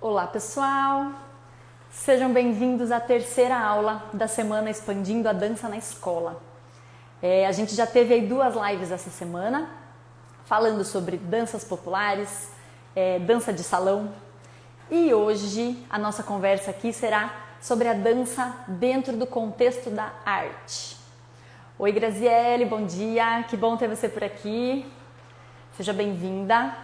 Olá pessoal, sejam bem-vindos à terceira aula da semana Expandindo a Dança na Escola. A gente já teve aí 2 lives essa semana, falando sobre danças populares, dança de salão, e hoje a nossa conversa aqui será sobre a dança dentro do contexto da arte. Oi Graziele, bom dia, que bom ter você por aqui, seja bem-vinda.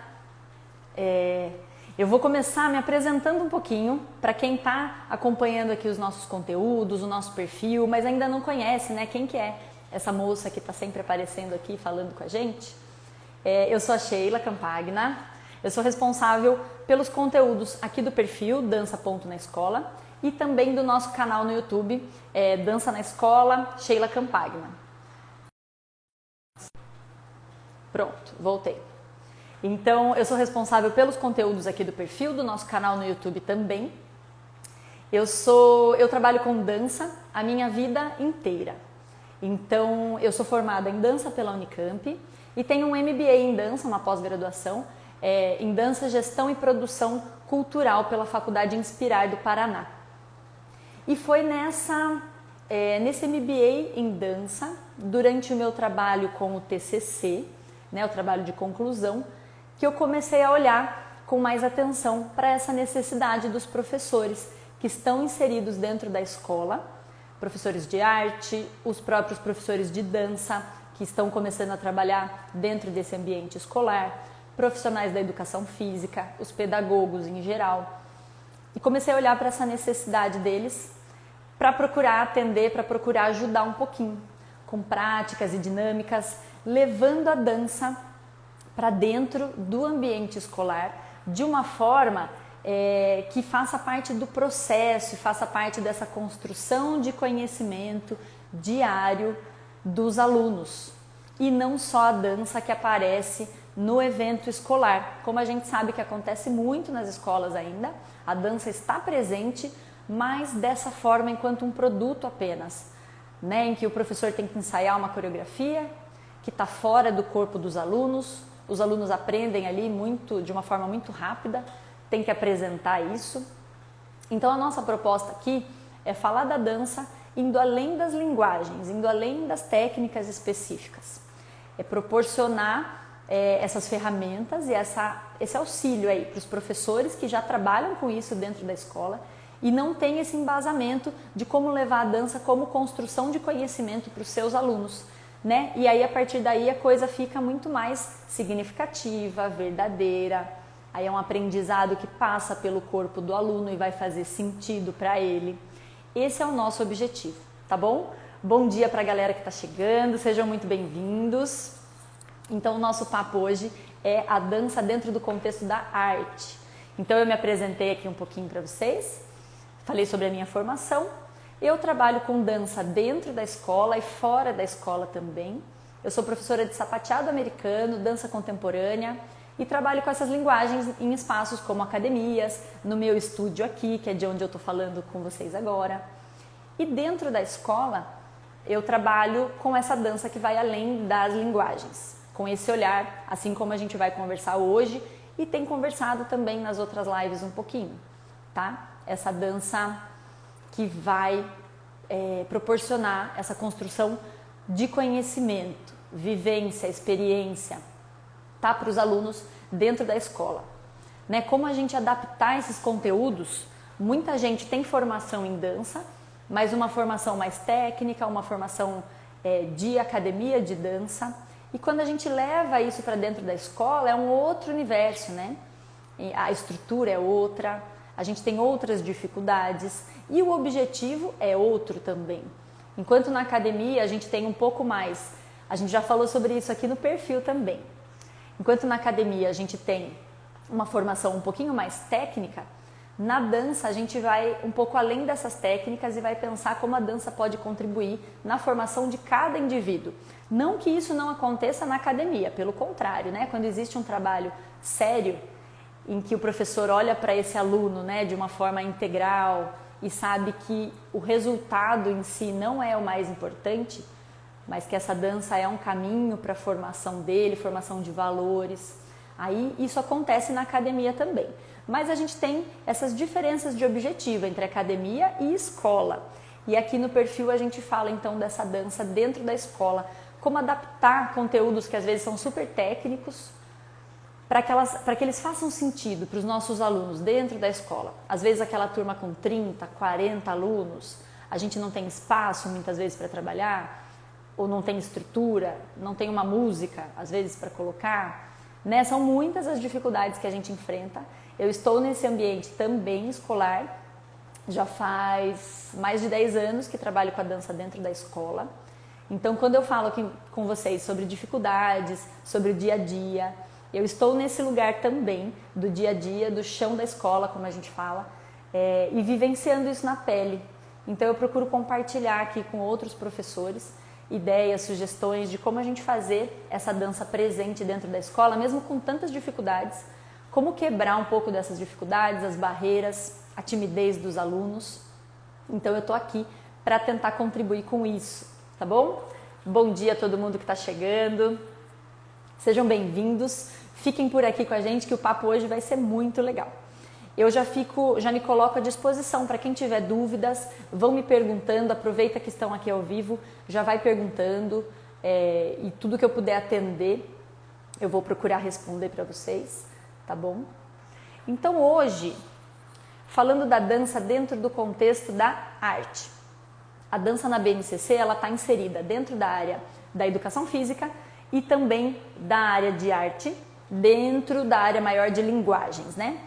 Eu vou começar me apresentando um pouquinho para quem está acompanhando aqui os nossos conteúdos, o nosso perfil, mas ainda não conhece, né? Quem que é essa moça que está sempre aparecendo aqui falando com a gente? Eu sou a Sheila Campagna, eu sou responsável pelos conteúdos aqui do perfil Dança Ponto na Escola e também do nosso canal no YouTube, Dança na Escola, Sheila Campagna. Pronto, voltei. Então, eu sou responsável pelos conteúdos aqui do perfil, do nosso canal no YouTube também. Eu trabalho com dança a minha vida inteira. Então, eu sou formada em dança pela Unicamp e tenho um MBA em dança, uma pós-graduação, em dança, gestão e produção cultural pela Faculdade Inspirar do Paraná. E foi nesse MBA em dança, durante o meu trabalho com o TCC, o trabalho de conclusão, que eu comecei a olhar com mais atenção para essa necessidade dos professores que estão inseridos dentro da escola, professores de arte, os próprios professores de dança que estão começando a trabalhar dentro desse ambiente escolar, profissionais da educação física, os pedagogos em geral. E comecei a olhar para essa necessidade deles para procurar atender, para procurar ajudar um pouquinho, com práticas e dinâmicas, levando a dança para dentro do ambiente escolar de uma forma que faça parte do processo, faça parte dessa construção de conhecimento diário dos alunos e não só a dança que aparece no evento escolar. Como a gente sabe que acontece muito nas escolas ainda, a dança está presente, mas dessa forma enquanto um produto apenas, em que o professor tem que ensaiar uma coreografia que está fora do corpo dos alunos. Os alunos aprendem ali de uma forma muito rápida, tem que apresentar isso. Então a nossa proposta aqui é falar da dança indo além das linguagens, indo além das técnicas específicas. É proporcionar essas ferramentas e esse auxílio aí para os professores que já trabalham com isso dentro da escola e não tem esse embasamento de como levar a dança como construção de conhecimento para os seus alunos. E aí a partir daí a coisa fica muito mais significativa, verdadeira, aí é um aprendizado que passa pelo corpo do aluno e vai fazer sentido para ele. Esse é o nosso objetivo, tá bom? Bom dia para a galera que está chegando, sejam muito bem-vindos. Então o nosso papo hoje é a dança dentro do contexto da arte. Então eu me apresentei aqui um pouquinho para vocês, falei sobre a minha formação. Eu trabalho com dança dentro da escola e fora da escola também. Eu sou professora de sapateado americano, dança contemporânea e trabalho com essas linguagens em espaços como academias, no meu estúdio aqui, que é de onde eu estou falando com vocês agora. E dentro da escola, eu trabalho com essa dança que vai além das linguagens, com esse olhar, assim como a gente vai conversar hoje e tem conversado também nas outras lives um pouquinho, tá? Essa dança que vai proporcionar essa construção de conhecimento, vivência, experiência, tá? Para os alunos dentro da escola. Como a gente adaptar esses conteúdos? Muita gente tem formação em dança, mas uma formação mais técnica, uma formação de academia de dança. E quando a gente leva isso para dentro da escola, é um outro universo, A estrutura é outra, a gente tem outras dificuldades e o objetivo é outro também. Enquanto na academia a gente tem um pouco mais, a gente já falou sobre isso aqui no perfil também. Enquanto na academia a gente tem uma formação um pouquinho mais técnica, na dança a gente vai um pouco além dessas técnicas e vai pensar como a dança pode contribuir na formação de cada indivíduo. Não que isso não aconteça na academia, pelo contrário, quando existe um trabalho sério, em que o professor olha para esse aluno de uma forma integral e sabe que o resultado em si não é o mais importante, mas que essa dança é um caminho para a formação dele, formação de valores. Aí isso acontece na academia também. mas a gente tem essas diferenças de objetivo entre academia e escola. E aqui no perfil a gente fala então dessa dança dentro da escola, como adaptar conteúdos que às vezes são super técnicos para que eles façam sentido para os nossos alunos dentro da escola. Às vezes aquela turma com 30, 40 alunos, a gente não tem espaço muitas vezes para trabalhar, ou não tem estrutura, não tem uma música às vezes para colocar, né? São muitas as dificuldades que a gente enfrenta. Eu estou nesse ambiente também escolar, já faz mais de 10 anos que trabalho com a dança dentro da escola. Então, quando eu falo aqui com vocês sobre dificuldades, sobre o dia a dia, eu estou nesse lugar também do dia a dia, do chão da escola, como a gente fala, e vivenciando isso na pele. Então, eu procuro compartilhar aqui com outros professores ideias, sugestões de como a gente fazer essa dança presente dentro da escola, mesmo com tantas dificuldades, como quebrar um pouco dessas dificuldades, as barreiras, a timidez dos alunos. Então, eu estou aqui para tentar contribuir com isso, tá bom? Bom dia a todo mundo que está chegando. Sejam bem-vindos, fiquem por aqui com a gente que o papo hoje vai ser muito legal. Eu já me coloco à disposição para quem tiver dúvidas, vão me perguntando, aproveita que estão aqui ao vivo, já vai perguntando e tudo que eu puder atender, eu vou procurar responder para vocês, tá bom? Então hoje, falando da dança dentro do contexto da arte, a dança na BNCC ela está inserida dentro da área da educação física e também da área de arte, dentro da área maior de linguagens, né?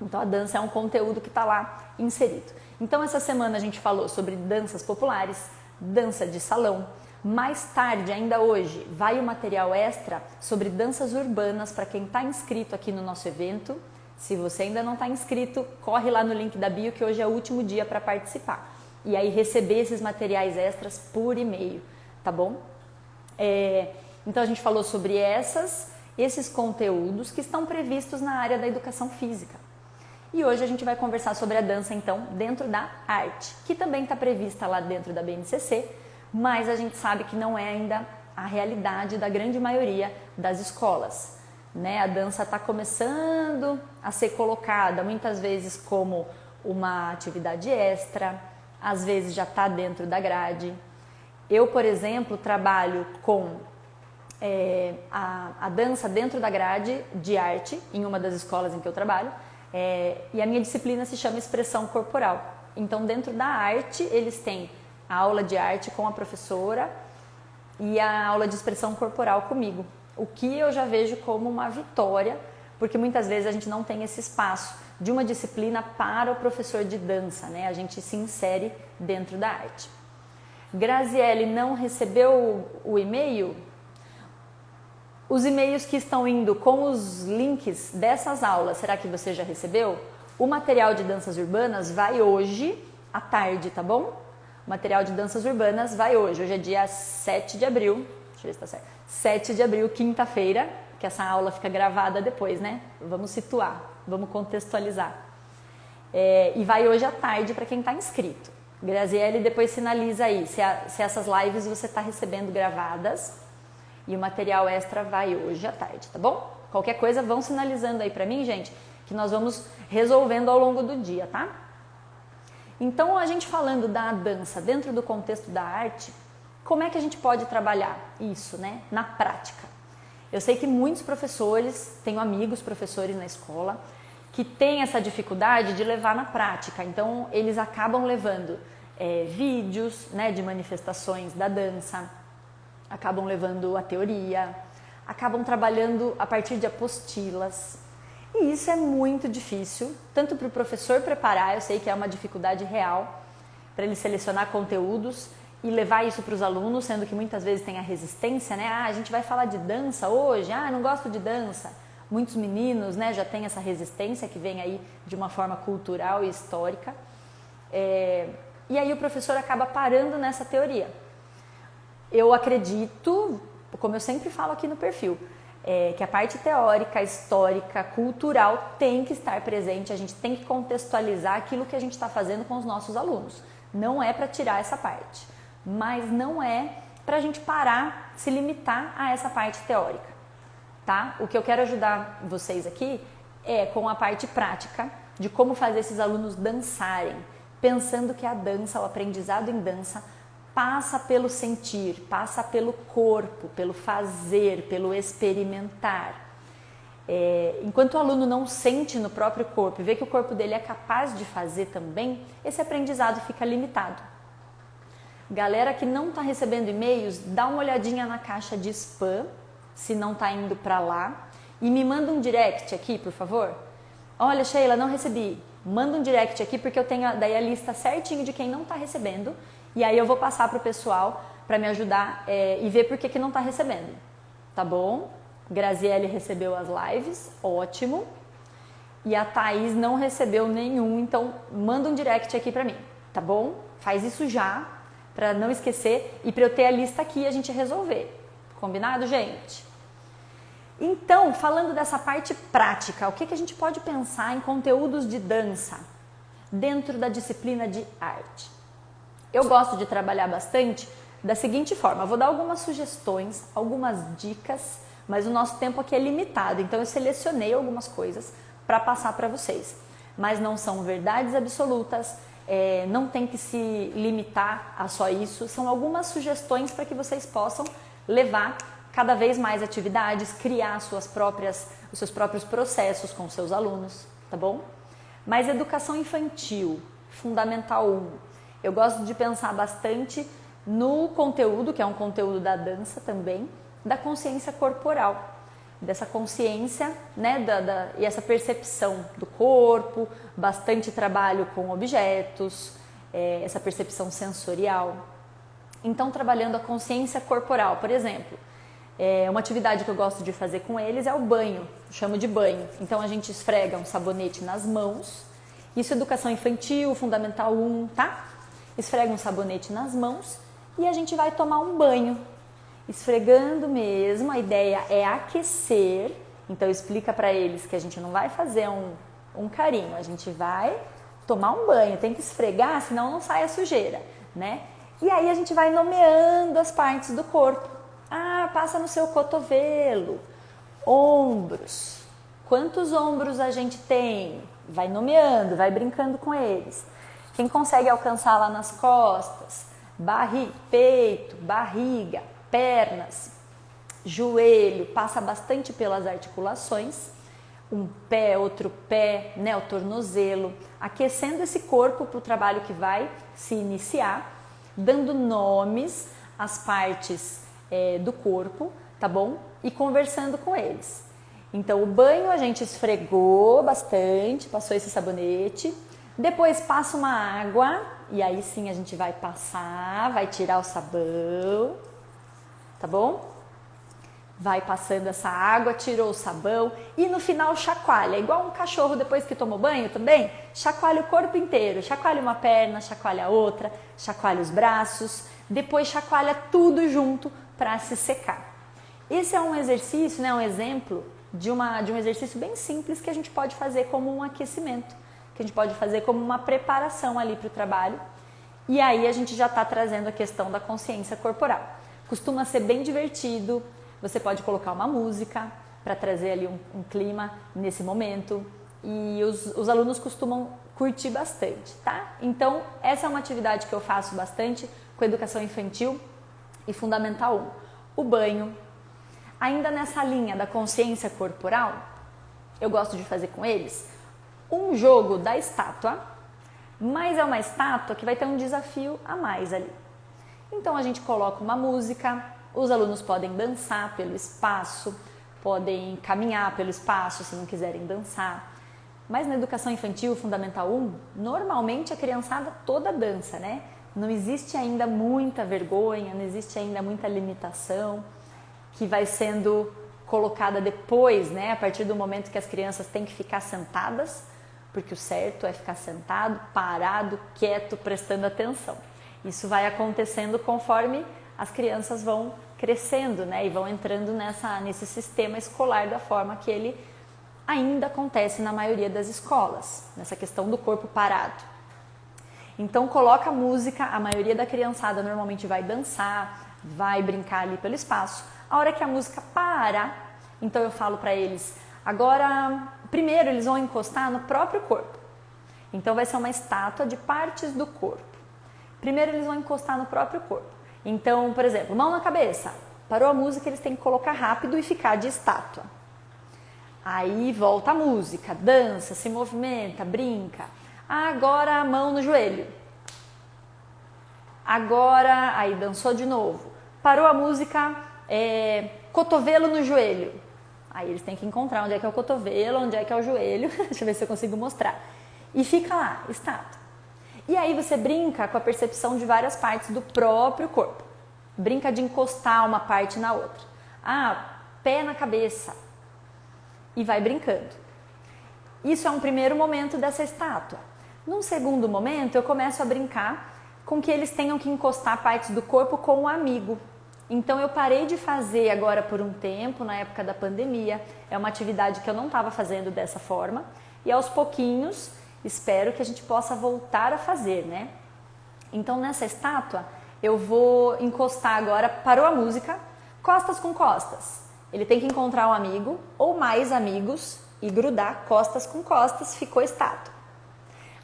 Então a dança é um conteúdo que está lá inserido. Então essa semana a gente falou sobre danças populares, dança de salão. Mais tarde, ainda hoje, vai o material extra sobre danças urbanas para quem está inscrito aqui no nosso evento. Se você ainda não está inscrito, corre lá no link da bio que hoje é o último dia para participar. E aí receber esses materiais extras por e-mail, tá bom? Então a gente falou sobre esses conteúdos que estão previstos na área da educação física. E hoje a gente vai conversar sobre a dança, então, dentro da arte, que também está prevista lá dentro da BNCC, mas a gente sabe que não é ainda a realidade da grande maioria das escolas, né? A dança está começando a ser colocada muitas vezes como uma atividade extra, às vezes já está dentro da grade. Eu, por exemplo, trabalho com a dança dentro da grade de arte, em uma das escolas em que eu trabalho, e a minha disciplina se chama expressão corporal. Então, dentro da arte, eles têm a aula de arte com a professora e a aula de expressão corporal comigo, o que eu já vejo como uma vitória, porque muitas vezes a gente não tem esse espaço de uma disciplina para o professor de dança, né? A gente se insere dentro da arte. Graziele, não recebeu o e-mail? Os e-mails que estão indo com os links dessas aulas, será que você já recebeu? O material de danças urbanas vai hoje à tarde, tá bom? O material de danças urbanas vai hoje. Hoje é dia 7 de abril, deixa eu ver se tá certo. 7 de abril, quinta-feira, que essa aula fica gravada depois, né? Vamos situar, vamos contextualizar. E vai hoje à tarde para quem está inscrito. Graziele depois sinaliza aí se essas lives você está recebendo gravadas. E o material extra vai hoje à tarde, tá bom? Qualquer coisa, vão sinalizando aí pra mim, gente, que nós vamos resolvendo ao longo do dia, tá? Então, a gente falando da dança dentro do contexto da arte, como é que a gente pode trabalhar isso, né, na prática? Eu sei que muitos professores, tenho amigos professores na escola, que têm essa dificuldade de levar na prática. Então, eles acabam levando vídeos, né, de manifestações da dança, acabam levando a teoria, acabam trabalhando a partir de apostilas. E isso é muito difícil, tanto para o professor preparar, eu sei que é uma dificuldade real, para ele selecionar conteúdos e levar isso para os alunos, sendo que muitas vezes tem a resistência, né? A gente vai falar de dança hoje, não gosto de dança. Muitos meninos, né, já têm essa resistência que vem aí de uma forma cultural e histórica. E aí o professor acaba parando nessa teoria. Eu acredito, como eu sempre falo aqui no perfil, que a parte teórica, histórica, cultural tem que estar presente, a gente tem que contextualizar aquilo que a gente está fazendo com os nossos alunos. Não é para tirar essa parte, mas não é para a gente parar, se limitar a essa parte teórica, tá? O que eu quero ajudar vocês aqui com a parte prática de como fazer esses alunos dançarem, pensando que a dança, o aprendizado em dança, passa pelo sentir, passa pelo corpo, pelo fazer, pelo experimentar. Enquanto o aluno não sente no próprio corpo e vê que o corpo dele é capaz de fazer também, esse aprendizado fica limitado. Galera que não está recebendo e-mails, dá uma olhadinha na caixa de spam, se não está indo para lá, e me manda um direct aqui, por favor. Olha, Sheila, não recebi. Manda um direct aqui porque eu tenho daí a lista certinho de quem não está recebendo e aí eu vou passar para o pessoal para me ajudar e ver por que não está recebendo. Tá bom? Graziele recebeu as lives, ótimo. E a Thaís não recebeu nenhum, então manda um direct aqui para mim, tá bom? Faz isso já, para não esquecer e para eu ter a lista aqui e a gente resolver. Combinado, gente? Então, falando dessa parte prática, o que a gente pode pensar em conteúdos de dança dentro da disciplina de arte? Eu gosto de trabalhar bastante da seguinte forma, vou dar algumas sugestões, algumas dicas, mas o nosso tempo aqui é limitado, então eu selecionei algumas coisas para passar para vocês. Mas não são verdades absolutas, não tem que se limitar a só isso, são algumas sugestões para que vocês possam levar cada vez mais atividades, criar os seus próprios processos com seus alunos, tá bom? Mas educação infantil, fundamental 1. Eu gosto de pensar bastante no conteúdo, que é um conteúdo da dança também, da consciência corporal, dessa consciência, né, e essa percepção do corpo, bastante trabalho com objetos, essa percepção sensorial. Então, trabalhando a consciência corporal, por exemplo, uma atividade que eu gosto de fazer com eles é o banho, chamo de banho. Então a gente esfrega um sabonete nas mãos, isso é educação infantil, fundamental 1, tá? Esfrega um sabonete nas mãos e a gente vai tomar um banho, esfregando mesmo, a ideia é aquecer, então explica para eles que a gente não vai fazer um carinho, a gente vai tomar um banho, tem que esfregar, senão não sai a sujeira, né? E aí a gente vai nomeando as partes do corpo. Passa no seu cotovelo, ombros. Quantos ombros a gente tem? Vai nomeando, vai brincando com eles. Quem consegue alcançar lá nas costas? Peito, barriga, pernas, joelho. Passa bastante pelas articulações. Um pé, outro pé, né, o tornozelo. Aquecendo esse corpo para o trabalho que vai se iniciar. Dando nomes às partes do corpo, tá bom? E conversando com eles. Então, o banho a gente esfregou bastante, passou esse sabonete, depois passa uma água, e aí sim a gente vai passar, vai tirar o sabão, tá bom? Vai passando essa água, tirou o sabão, e no final chacoalha, igual um cachorro depois que tomou banho também, chacoalha o corpo inteiro, chacoalha uma perna, chacoalha a outra, chacoalha os braços, depois chacoalha tudo junto, para se secar. Esse é um exercício, né, um exemplo de um exercício bem simples que a gente pode fazer como um aquecimento, que a gente pode fazer como uma preparação ali para o trabalho. E aí a gente já está trazendo a questão da consciência corporal. Costuma ser bem divertido, você pode colocar uma música para trazer ali um clima nesse momento e os alunos costumam curtir bastante, tá? Então essa é uma atividade que eu faço bastante com educação infantil e fundamental 1, o banho. Ainda nessa linha da consciência corporal, eu gosto de fazer com eles um jogo da estátua, mas é uma estátua que vai ter um desafio a mais ali. Então a gente coloca uma música, os alunos podem dançar pelo espaço, podem caminhar pelo espaço se não quiserem dançar. Mas na educação infantil, fundamental 1, normalmente a criançada toda dança, né? Não existe ainda muita vergonha, não existe ainda muita limitação que vai sendo colocada depois, né? A partir do momento que as crianças têm que ficar sentadas, porque o certo é ficar sentado, parado, quieto, prestando atenção. Isso vai acontecendo conforme as crianças vão crescendo, né? E vão entrando nesse sistema escolar da forma que ele ainda acontece na maioria das escolas, nessa questão do corpo parado. Então coloca música, a maioria da criançada normalmente vai dançar, vai brincar ali pelo espaço. A hora que a música para, então eu falo para eles, agora Primeiro eles vão encostar no próprio corpo. Então vai ser uma estátua de partes do corpo. Primeiro eles vão encostar no próprio corpo. Então, por exemplo, mão na cabeça. Parou a música, eles têm que colocar rápido e ficar de estátua. Aí volta a música, dança, se movimenta, brinca. Agora a mão no joelho. Agora, aí dançou de novo. Parou a música, cotovelo no joelho. Aí eles têm que encontrar onde é que é o cotovelo, onde é que é o joelho. Deixa eu ver se eu consigo mostrar. E fica lá, estátua. E aí você brinca com a percepção de várias partes do próprio corpo. Brinca de encostar uma parte na outra. Pé na cabeça. E vai brincando. Isso é um primeiro momento dessa estátua. Num segundo momento, eu começo a brincar com que eles tenham que encostar partes do corpo com um amigo. Então eu parei de fazer agora por um tempo, na época da pandemia. É uma atividade que eu não estava fazendo dessa forma. E aos pouquinhos, espero que a gente possa voltar a fazer, né? Então nessa estátua, eu vou encostar agora, parou a música, costas com costas. Ele tem que encontrar um amigo ou mais amigos e grudar costas com costas, ficou estátua.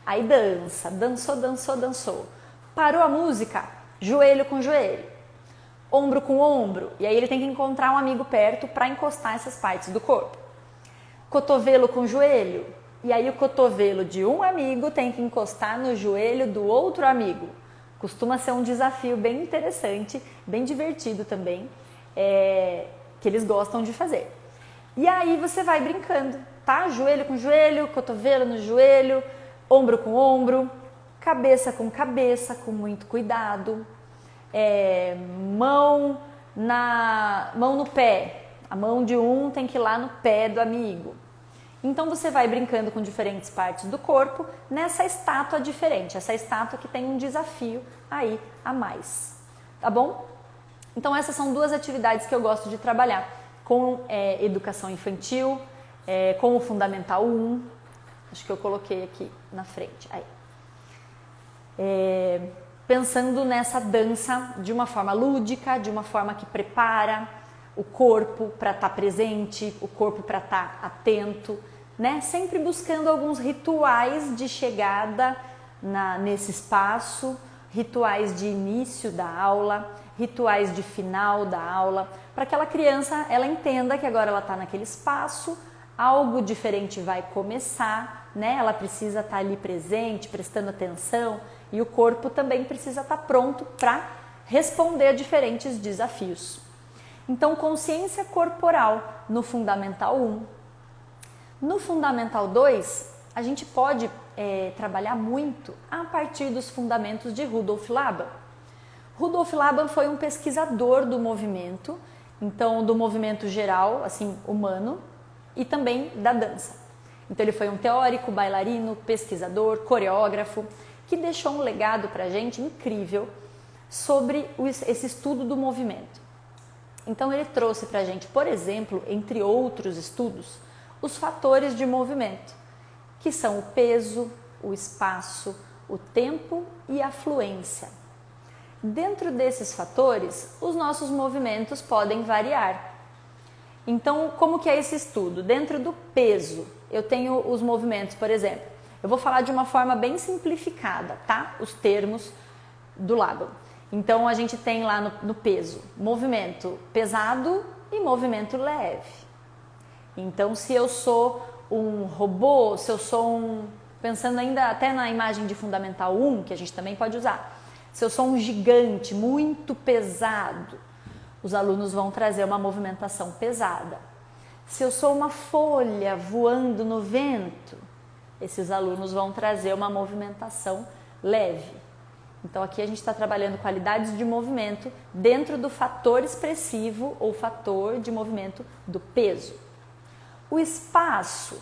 Aí dança, dançou, dançou, dançou. Parou a música, joelho com joelho, ombro com ombro. E aí ele tem que encontrar um amigo perto para encostar essas partes do corpo. Cotovelo com joelho. E aí o cotovelo de um amigo tem que encostar no joelho do outro amigo. Costuma ser um desafio bem interessante, bem divertido também, que eles gostam de fazer. E aí você vai brincando, tá? Joelho com joelho, cotovelo no joelho, ombro com ombro, cabeça com muito cuidado, mão no pé. A mão de um tem que ir lá no pé do amigo. Então você vai brincando com diferentes partes do corpo nessa estátua diferente, essa estátua que tem um desafio aí a mais, tá bom? Então essas são duas atividades que eu gosto de trabalhar com educação infantil, com o Fundamental 1, acho que eu coloquei aqui na frente, aí. Pensando nessa dança de uma forma lúdica, de uma forma que prepara o corpo para estar presente, o corpo para estar atento, né? Sempre buscando alguns rituais de chegada nesse espaço, rituais de início da aula, rituais de final da aula, para que aquela criança ela entenda que agora ela está naquele espaço, algo diferente vai começar, né? Ela precisa estar ali presente, prestando atenção, e o corpo também precisa estar pronto para responder a diferentes desafios. Então, consciência corporal no Fundamental 1. No Fundamental 2, a gente pode trabalhar muito a partir dos fundamentos de Rudolf Laban. Rudolf Laban foi um pesquisador do movimento, então do movimento geral, assim, humano, e também da dança. Então ele foi um teórico, bailarino, pesquisador, coreógrafo, que deixou um legado para a gente incrível sobre esse estudo do movimento. Então ele trouxe para a gente, por exemplo, entre outros estudos, os fatores de movimento, que são o peso, o espaço, o tempo e a fluência. Dentro desses fatores, os nossos movimentos podem variar. Então, como que é esse estudo? Dentro do peso, eu tenho os movimentos, por exemplo, eu vou falar de uma forma bem simplificada, tá? Os termos do Laban. Então, a gente tem lá no peso, movimento pesado e movimento leve. Então, se eu sou um robô, se eu sou pensando ainda até na imagem de Fundamental 1, que a gente também pode usar, se eu sou um gigante muito pesado, os alunos vão trazer uma movimentação pesada. Se eu sou uma folha voando no vento, esses alunos vão trazer uma movimentação leve. Então aqui a gente está trabalhando qualidades de movimento dentro do fator expressivo ou fator de movimento do peso. O espaço,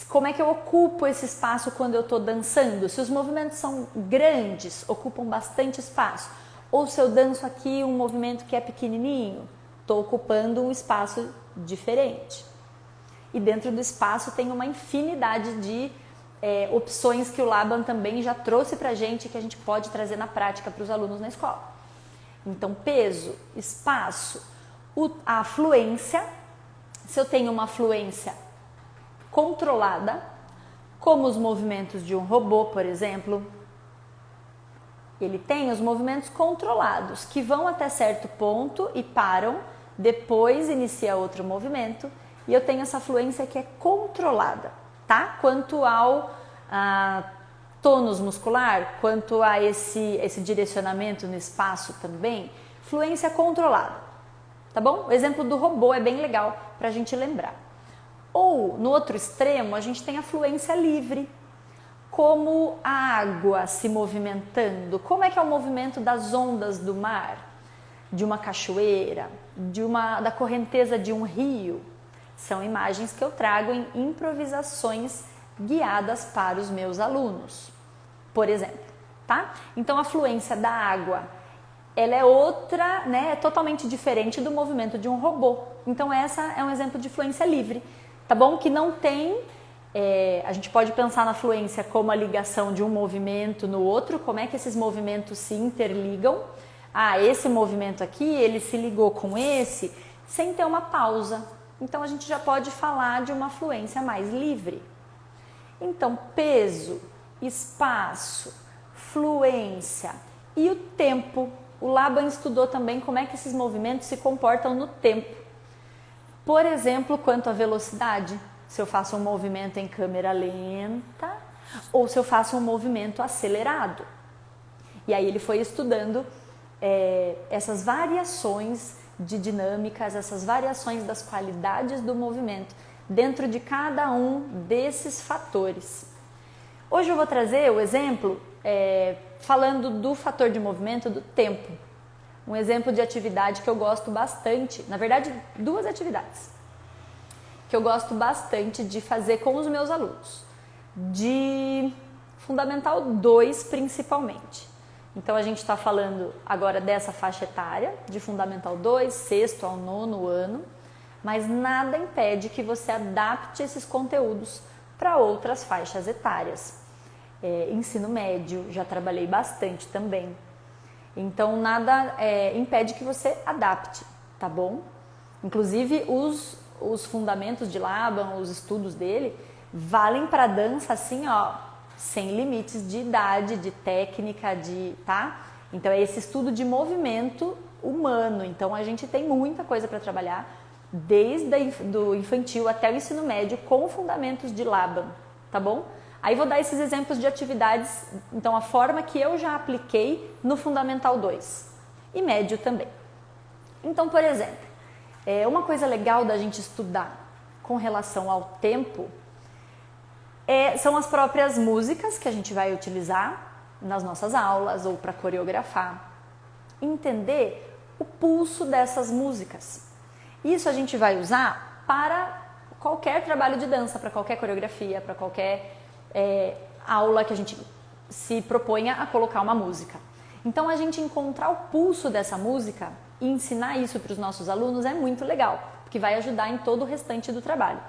como é que eu ocupo esse espaço quando eu estou dançando? Se os movimentos são grandes, ocupam bastante espaço. Ou se eu danço aqui um movimento que é pequenininho, estou ocupando um espaço diferente. E dentro do espaço tem uma infinidade de opções que o Laban também já trouxe para a gente, que a gente pode trazer na prática para os alunos na escola. Então, peso, espaço, a fluência. Se eu tenho uma fluência controlada, como os movimentos de um robô, por exemplo. Ele tem os movimentos controlados, que vão até certo ponto e param, depois inicia outro movimento, e eu tenho essa fluência que é controlada, tá? Quanto ao tônus muscular, quanto a esse direcionamento no espaço também, fluência controlada, tá bom? O exemplo do robô é bem legal para a gente lembrar. Ou, no outro extremo, a gente tem a fluência livre, como a água se movimentando, como é que é o movimento das ondas do mar, de uma cachoeira, da correnteza de um rio. São imagens que eu trago em improvisações guiadas para os meus alunos, por exemplo, tá? Então a fluência da água, ela é outra, né, é totalmente diferente do movimento de um robô. Então essa é um exemplo de fluência livre, tá bom? Que não tem, a gente pode pensar na fluência como a ligação de um movimento no outro, como é que esses movimentos se interligam. Esse movimento aqui, ele se ligou com esse, sem ter uma pausa. Então a gente já pode falar de uma fluência mais livre. Então, peso, espaço, fluência e o tempo. O Laban estudou também como é que esses movimentos se comportam no tempo. Por exemplo, quanto à velocidade, se eu faço um movimento em câmera lenta ou se eu faço um movimento acelerado. E aí ele foi estudando essas variações de dinâmicas, essas variações das qualidades do movimento dentro de cada um desses fatores. Hoje eu vou trazer o exemplo falando do fator de movimento do tempo. Um exemplo de atividade que eu gosto bastante, na verdade, duas atividades que eu gosto bastante de fazer com os meus alunos, de Fundamental 2 principalmente. Então a gente está falando agora dessa faixa etária, de Fundamental 2, 6º ao 9º ano, mas nada impede que você adapte esses conteúdos para outras faixas etárias. Ensino médio, já trabalhei bastante também. Então nada impede que você adapte, tá bom? Inclusive os fundamentos de Laban, os estudos dele, valem para dança assim, ó, sem limites de idade, de técnica, tá? Então é esse estudo de movimento humano. Então a gente tem muita coisa para trabalhar, desde do infantil até o ensino médio, com fundamentos de Laban, tá bom? Aí vou dar esses exemplos de atividades, então a forma que eu já apliquei no Fundamental 2 e médio também. Então, por exemplo, uma coisa legal da gente estudar com relação ao tempo são as próprias músicas que a gente vai utilizar nas nossas aulas ou para coreografar. Entender o pulso dessas músicas. Isso a gente vai usar para qualquer trabalho de dança, para qualquer coreografia, para qualquer aula que a gente se proponha a colocar uma música. Então a gente encontrar o pulso dessa música e ensinar isso para os nossos alunos é muito legal, porque vai ajudar em todo o restante do trabalho.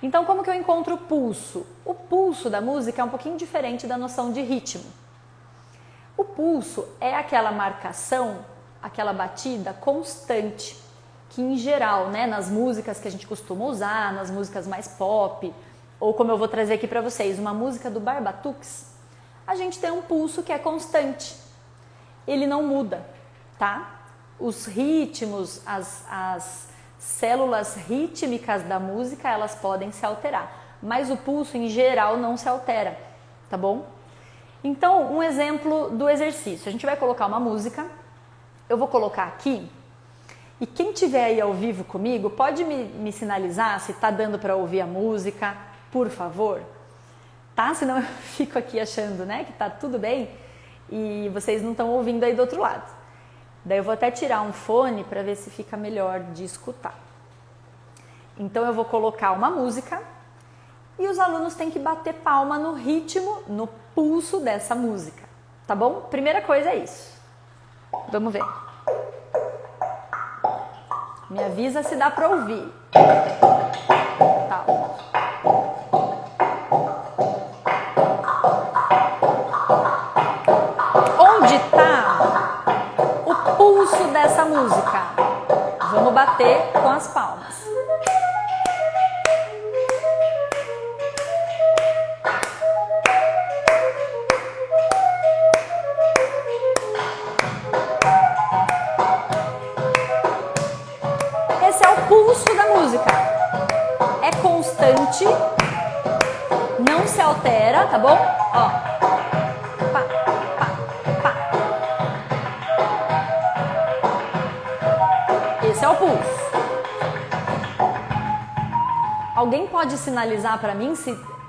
Então como que eu encontro o pulso? O pulso da música é um pouquinho diferente da noção de ritmo. O pulso é aquela marcação, aquela batida constante, que em geral, né, nas músicas que a gente costuma usar, nas músicas mais pop, ou como eu vou trazer aqui para vocês, uma música do Barbatuques, a gente tem um pulso que é constante. Ele não muda, tá? Os ritmos, as células rítmicas da música, elas podem se alterar, mas o pulso em geral não se altera, tá bom? Então, um exemplo do exercício. A gente vai colocar uma música, eu vou colocar aqui, e quem estiver aí ao vivo comigo, pode me sinalizar se está dando para ouvir a música, por favor, tá? Senão eu fico aqui achando, né, que tá tudo bem e vocês não estão ouvindo aí do outro lado. Daí eu vou até tirar um fone para ver se fica melhor de escutar. Então eu vou colocar uma música e os alunos têm que bater palma no ritmo, no pulso dessa música, tá bom? Primeira coisa é isso. Vamos ver. Me avisa se dá para ouvir. Tá. Onde está o pulso dessa música? Vamos bater com as palmas. altera, tá bom? Ó. Pá, pá, pá. Esse é o pulso. Alguém pode sinalizar para mim,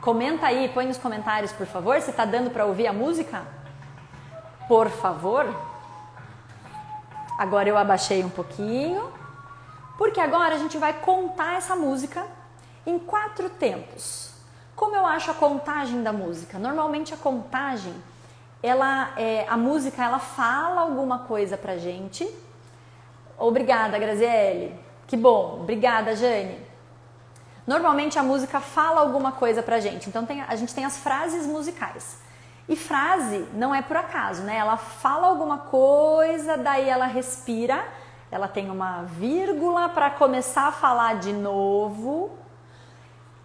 comenta aí, põe nos comentários, por favor, se tá dando para ouvir a música? Por favor. Agora eu abaixei um pouquinho, porque agora a gente vai contar essa música em 4 tempos. Como eu acho a contagem da música? Normalmente a contagem, a música ela fala alguma coisa pra gente. Obrigada, Graziele. Que bom. Obrigada, Jane. Normalmente a música fala alguma coisa pra gente. Então a gente tem as frases musicais. E frase não é por acaso, né? Ela fala alguma coisa, daí ela respira, ela tem uma vírgula para começar a falar de novo.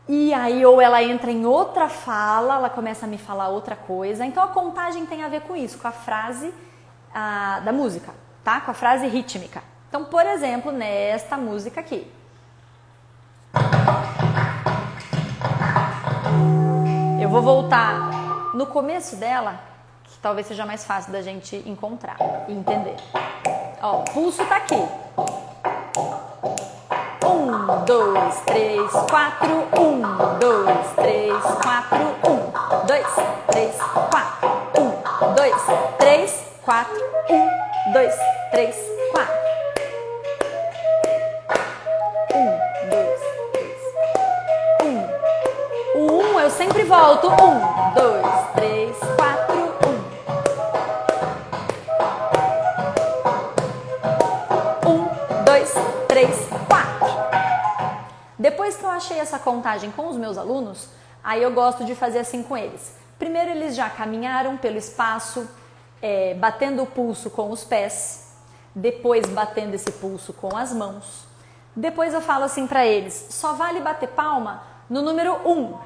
E aí ou ela entra em outra fala, ela começa a me falar outra coisa. Então a contagem tem a ver com isso, com a frase da música, tá? Com a frase rítmica. Então, por exemplo, nesta música aqui. Eu vou voltar no começo dela, que talvez seja mais fácil da gente encontrar e entender. Ó, o pulso tá aqui. 1, 2, 3, 4. 1, 2, 3, 4. 1, 2, 3, 4. 1, 2, 3, 4. 1, 2, 3, 4. 1, 2, 3. 1. O 1 eu sempre volto. 1, 2, 3, 4, 1. 1, 2, 3, 4. Depois que eu achei essa contagem com os meus alunos, aí eu gosto de fazer assim com eles. Primeiro eles já caminharam pelo espaço, batendo o pulso com os pés, depois batendo esse pulso com as mãos. Depois eu falo assim para eles, só vale bater palma no número 1.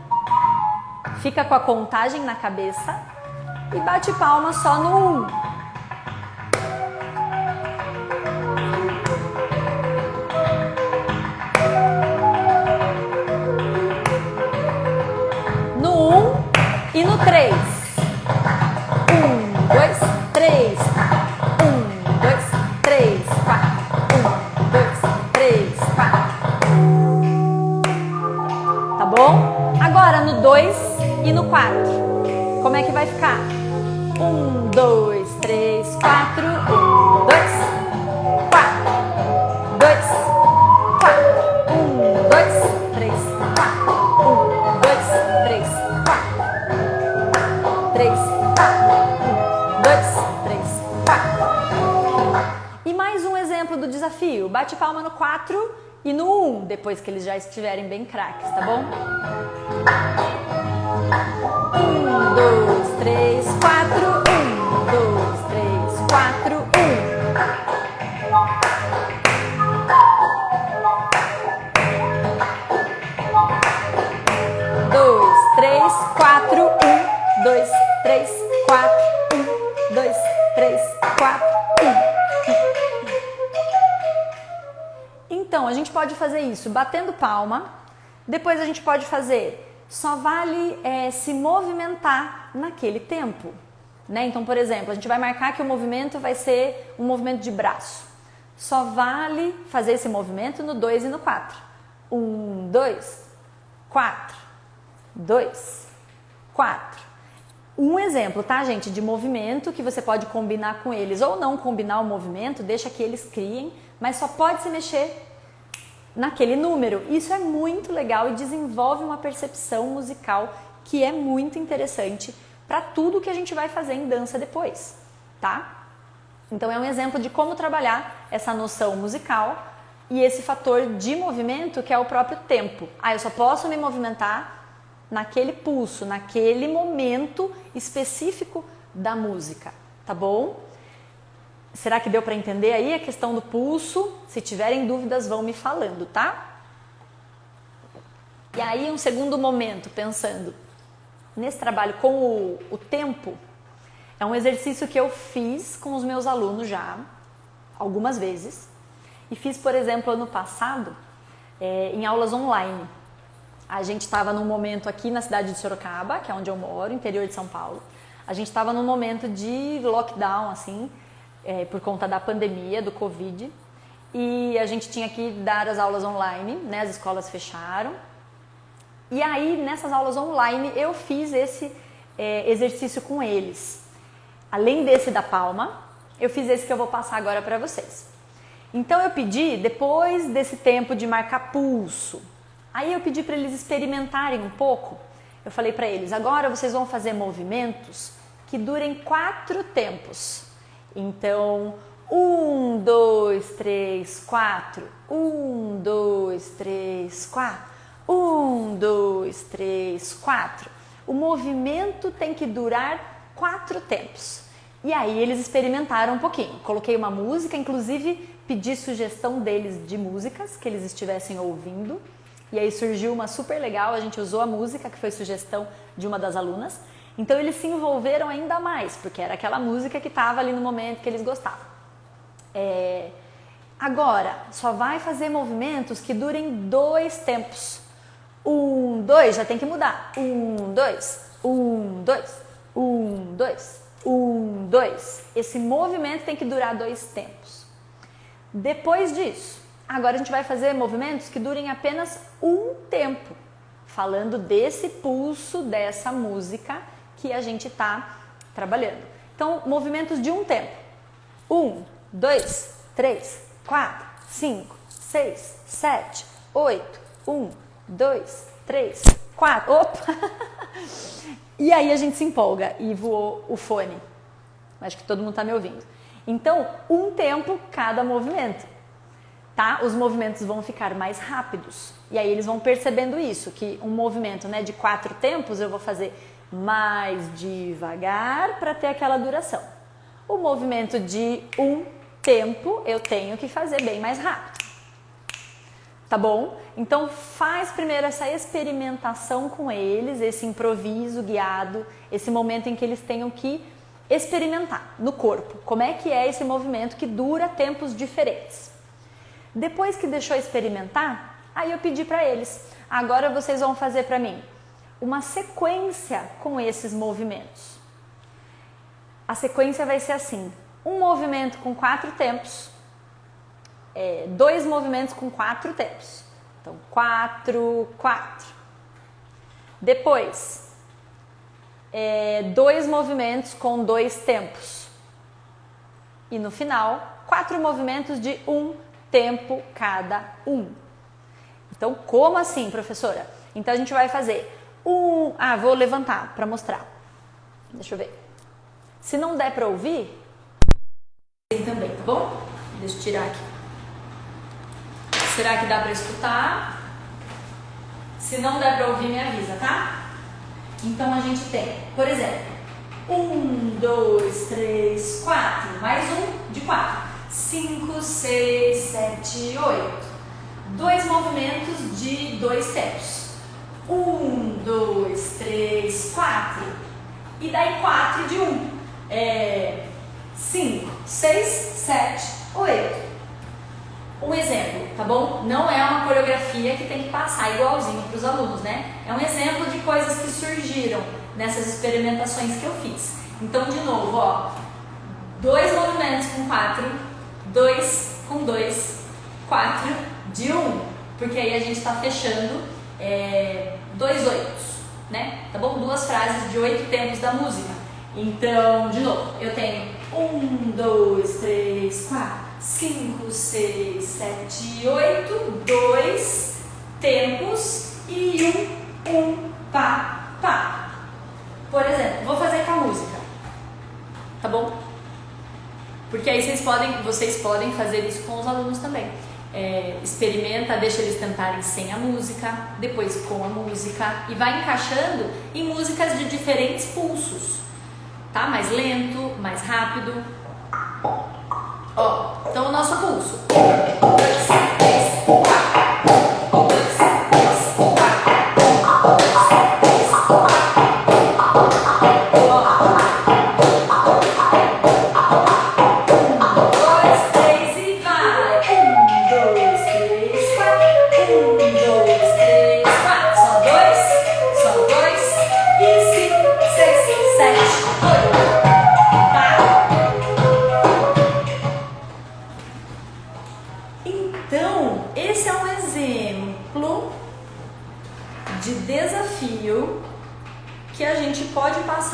Fica com a contagem na cabeça e bate palma só no 1. No 1 e no 3. 1, 2, 3. 1, 2, 3, 4. 1, 2, 3, 4. Tá bom? Agora no 2 e no 4. Como é que vai ficar? 1, 2, 3, 4. 1, 2, 4. 2, 4. 1, 2, 3, 4. 1, 2, 3, 4. 3, 4. 1, 2, 3, 4. E mais um exemplo do desafio. Bate palma no 4 e no 1, depois que eles já estiverem bem craques, tá bom? 1, 2, 3, 4. 1, 2, 3, 4. 1. 2, 3, 4. 1, 2, 3, 4. 1, 2, 3, 4. 1. Então, a gente pode fazer isso batendo palma. Depois a gente pode fazer, só vale se movimentar naquele tempo, né? Então, por exemplo, a gente vai marcar que o movimento vai ser um movimento de braço. Só vale fazer esse movimento no 2 e no 4. 1, 2, 4. 2, 4. Um exemplo, tá, gente, de movimento que você pode combinar com eles ou não combinar o movimento, deixa que eles criem, mas só pode se mexer naquele número. Isso é muito legal e desenvolve uma percepção musical que é muito interessante para tudo que a gente vai fazer em dança depois, tá? Então é um exemplo de como trabalhar essa noção musical e esse fator de movimento que é o próprio tempo. Eu só posso me movimentar naquele pulso, naquele momento específico da música, tá bom? Será que deu para entender aí a questão do pulso? Se tiverem dúvidas, vão me falando, tá? E aí, um segundo momento, pensando nesse trabalho com o tempo, é um exercício que eu fiz com os meus alunos já, algumas vezes, e fiz, por exemplo, ano passado, em aulas online. A gente estava num momento aqui na cidade de Sorocaba, que é onde eu moro, interior de São Paulo. A gente estava num momento de lockdown, assim, por conta da pandemia, do Covid. E a gente tinha que dar as aulas online, né? As escolas fecharam. E aí, nessas aulas online, eu fiz esse exercício com eles. Além desse da palma, eu fiz esse que eu vou passar agora para vocês. Então, eu pedi, depois desse tempo de marcar pulso, aí eu pedi para eles experimentarem um pouco. Eu falei para eles, agora vocês vão fazer movimentos que durem 4 tempos. Então, 1, 2, 3, 4. 1, 2, 3, 4. 1, 2, 3, 4. O movimento tem que durar 4 tempos. E aí eles experimentaram um pouquinho. Coloquei uma música, inclusive pedi sugestão deles de músicas que eles estivessem ouvindo. E aí surgiu uma super legal, a gente usou a música, que foi sugestão de uma das alunas. Então eles se envolveram ainda mais, porque era aquela música que estava ali no momento que eles gostavam. Agora, só vai fazer movimentos que durem 2 tempos. 1, 2, já tem que mudar. 1, 2, 1, 2, 1, 2, 1, 2. Esse movimento tem que durar 2 tempos. Depois disso, agora a gente vai fazer movimentos que durem apenas 1 tempo, falando desse pulso, dessa música que a gente está trabalhando. Então, movimentos de 1 tempo. 1, 2, 3, 4, 5, 6, 7, 8. 1, 2, 3, 4. Opa! E aí a gente se empolga e voou o fone. Acho que todo mundo está me ouvindo. Então, 1 tempo cada movimento. Tá? Os movimentos vão ficar mais rápidos. E aí eles vão percebendo isso, que um movimento, né, de 4 tempos eu vou fazer mais devagar para ter aquela duração. O movimento de 1 tempo eu tenho que fazer bem mais rápido. Tá bom? Então faz primeiro essa experimentação com eles, esse improviso guiado, esse momento em que eles tenham que experimentar no corpo. Como é que é esse movimento que dura tempos diferentes. Depois que deixou experimentar, aí eu pedi para eles, agora vocês vão fazer para mim uma sequência com esses movimentos. A sequência vai ser assim, um movimento com 4 tempos, 2 movimentos com 4 tempos. Então, 4, 4. Depois, 2 movimentos com 2 tempos. E no final, 4 movimentos de 1 tempo cada um. Então, como assim, professora? Então, a gente vai fazer vou levantar para mostrar. Deixa eu ver. Se não der para ouvir, tem também, tá bom? Deixa eu tirar aqui. Será que dá para escutar? Se não der para ouvir, me avisa, tá? Então, a gente tem, por exemplo, 1, 2, 3, 4. Mais um de 4. 5, 6, 7, 8. 2 movimentos de 2 tempos. 1, 2, 3, 4. E daí 4 de 1. 5, 6, 7, 8. Um exemplo, tá bom? Não é uma coreografia que tem que passar igualzinho para os alunos, né? É um exemplo de coisas que surgiram nessas experimentações que eu fiz. Então, de novo, ó, 2 movimentos com 4, 2 com 2, 4 de 1, porque aí a gente está fechando 2 oitos, né? Tá bom? 2 frases de 8 tempos da música. Então, de novo, eu tenho 1, 2, 3, 4, 5, 6, 7, 8, 2 tempos e 1, pá, pá. Por exemplo, vou fazer com a música, tá bom? Porque aí vocês podem fazer isso com os alunos também. Experimenta, deixa eles tentarem sem a música, depois com a música e vai encaixando em músicas de diferentes pulsos, tá? Mais lento, mais rápido. Ó, então o nosso pulso. 1, 2, 3, 4. 1, 2, 3, 4. 1, 2, 3, 4. Só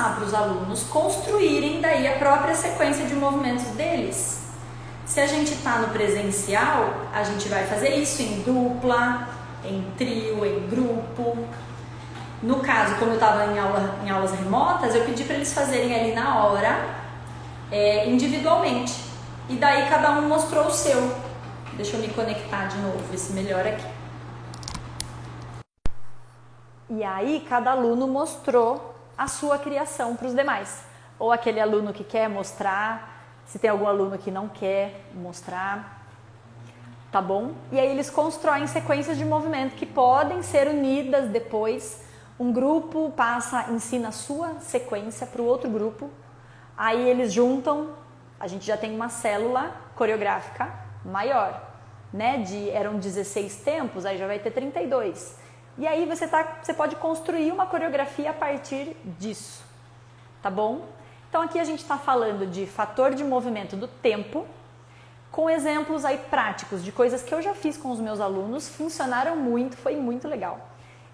passar para os alunos construírem daí a própria sequência de movimentos deles. Se a gente está no presencial, a gente vai fazer isso em dupla, em trio, em grupo. No caso, como eu estava em aulas remotas, eu pedi para eles fazerem ali na hora, individualmente. E daí cada um mostrou o seu. Deixa eu me conectar de novo, ver se melhora aqui. E aí cada aluno mostrou a sua criação para os demais. Ou aquele aluno que quer mostrar, se tem algum aluno que não quer mostrar, tá bom? E aí eles constroem sequências de movimento que podem ser unidas depois. Um grupo ensina a sua sequência para o outro grupo, aí eles juntam, a gente já tem uma célula coreográfica maior, né? Eram 16 tempos, aí já vai ter 32. E aí você pode construir uma coreografia a partir disso, tá bom? Então aqui a gente está falando de fator de movimento do tempo, com exemplos aí práticos de coisas que eu já fiz com os meus alunos, funcionaram muito, foi muito legal.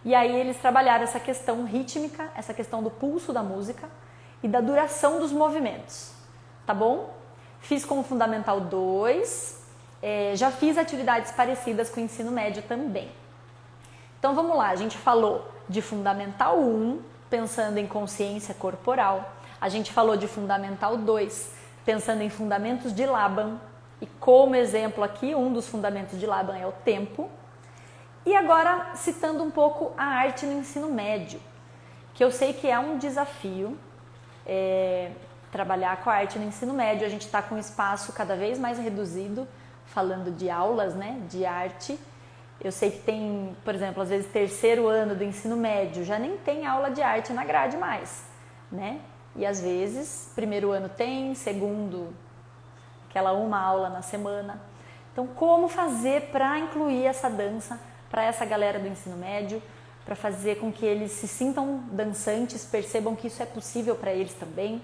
E aí eles trabalharam essa questão rítmica, essa questão do pulso da música e da duração dos movimentos, tá bom? Fiz com o Fundamental 2, já fiz atividades parecidas com o ensino médio também. Então vamos lá, a gente falou de Fundamental 1, pensando em consciência corporal. A gente falou de Fundamental 2, pensando em fundamentos de Laban. E como exemplo aqui, um dos fundamentos de Laban é o tempo. E agora, citando um pouco a arte no ensino médio, que eu sei que é um desafio trabalhar com a arte no ensino médio. A gente está com um espaço cada vez mais reduzido, falando de aulas, né, de arte. Eu sei que tem, por exemplo, às vezes terceiro ano do ensino médio, já nem tem aula de arte na grade mais, né? E às vezes, primeiro ano tem, segundo, aquela uma aula na semana. Então, como fazer para incluir essa dança para essa galera do ensino médio, para fazer com que eles se sintam dançantes, percebam que isso é possível para eles também,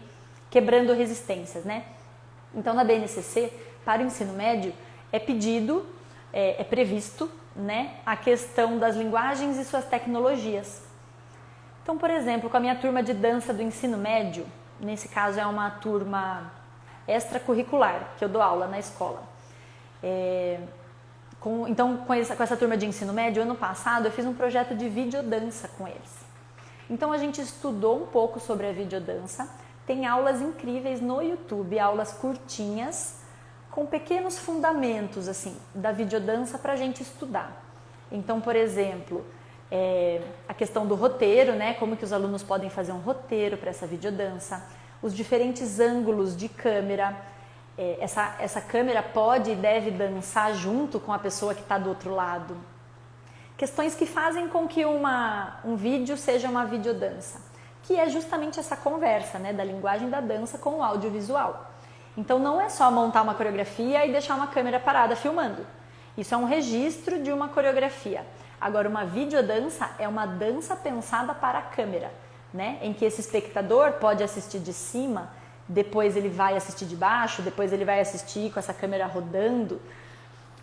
quebrando resistências, né? Então, na BNCC, para o ensino médio, é previsto, né, a questão das linguagens e suas tecnologias. Então, por exemplo, com a minha turma de dança do ensino médio, nesse caso é uma turma extracurricular, que eu dou aula na escola. Com essa turma de ensino médio, ano passado, eu fiz um projeto de videodança com eles. Então, a gente estudou um pouco sobre a videodança, tem aulas incríveis no YouTube, aulas curtinhas, com pequenos fundamentos assim da videodança para a gente estudar. Então, por exemplo, a questão do roteiro, né? Como que os alunos podem fazer um roteiro para essa videodança, os diferentes ângulos de câmera, essa câmera pode e deve dançar junto com a pessoa que está do outro lado. Questões que fazem com que um vídeo seja uma videodança, que é justamente essa conversa, né? Da linguagem da dança com o audiovisual. Então não é só montar uma coreografia e deixar uma câmera parada filmando. Isso é um registro de uma coreografia. Agora, uma videodança é uma dança pensada para a câmera, né? Em que esse espectador pode assistir de cima, depois ele vai assistir de baixo, depois ele vai assistir com essa câmera rodando.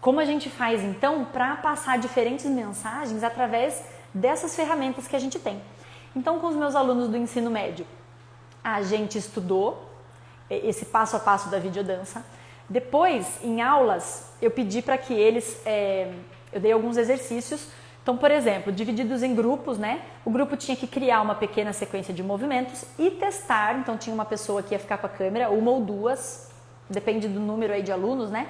Como a gente faz então para passar diferentes mensagens através dessas ferramentas que a gente tem? Então, com os meus alunos do ensino médio, a gente estudou esse passo a passo da videodança. Depois, em aulas, eu pedi para que eles, eu dei alguns exercícios. Então, por exemplo, divididos em grupos, né? O grupo tinha que criar uma pequena sequência de movimentos e testar. Então, tinha uma pessoa que ia ficar com a câmera, uma ou duas, depende do número aí de alunos, né?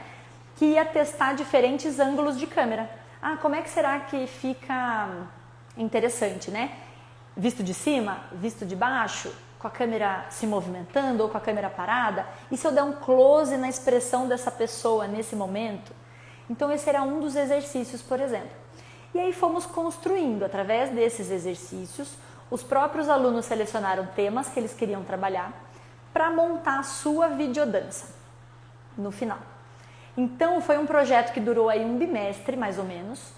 Que ia testar diferentes ângulos de câmera. Como é que será que fica interessante, né? Visto de cima, visto de baixo, com a câmera se movimentando ou com a câmera parada? E se eu der um close na expressão dessa pessoa nesse momento? Então esse era um dos exercícios, por exemplo. E aí fomos construindo, através desses exercícios, os próprios alunos selecionaram temas que eles queriam trabalhar para montar a sua videodança no final. Então foi um projeto que durou aí um bimestre, mais ou menos,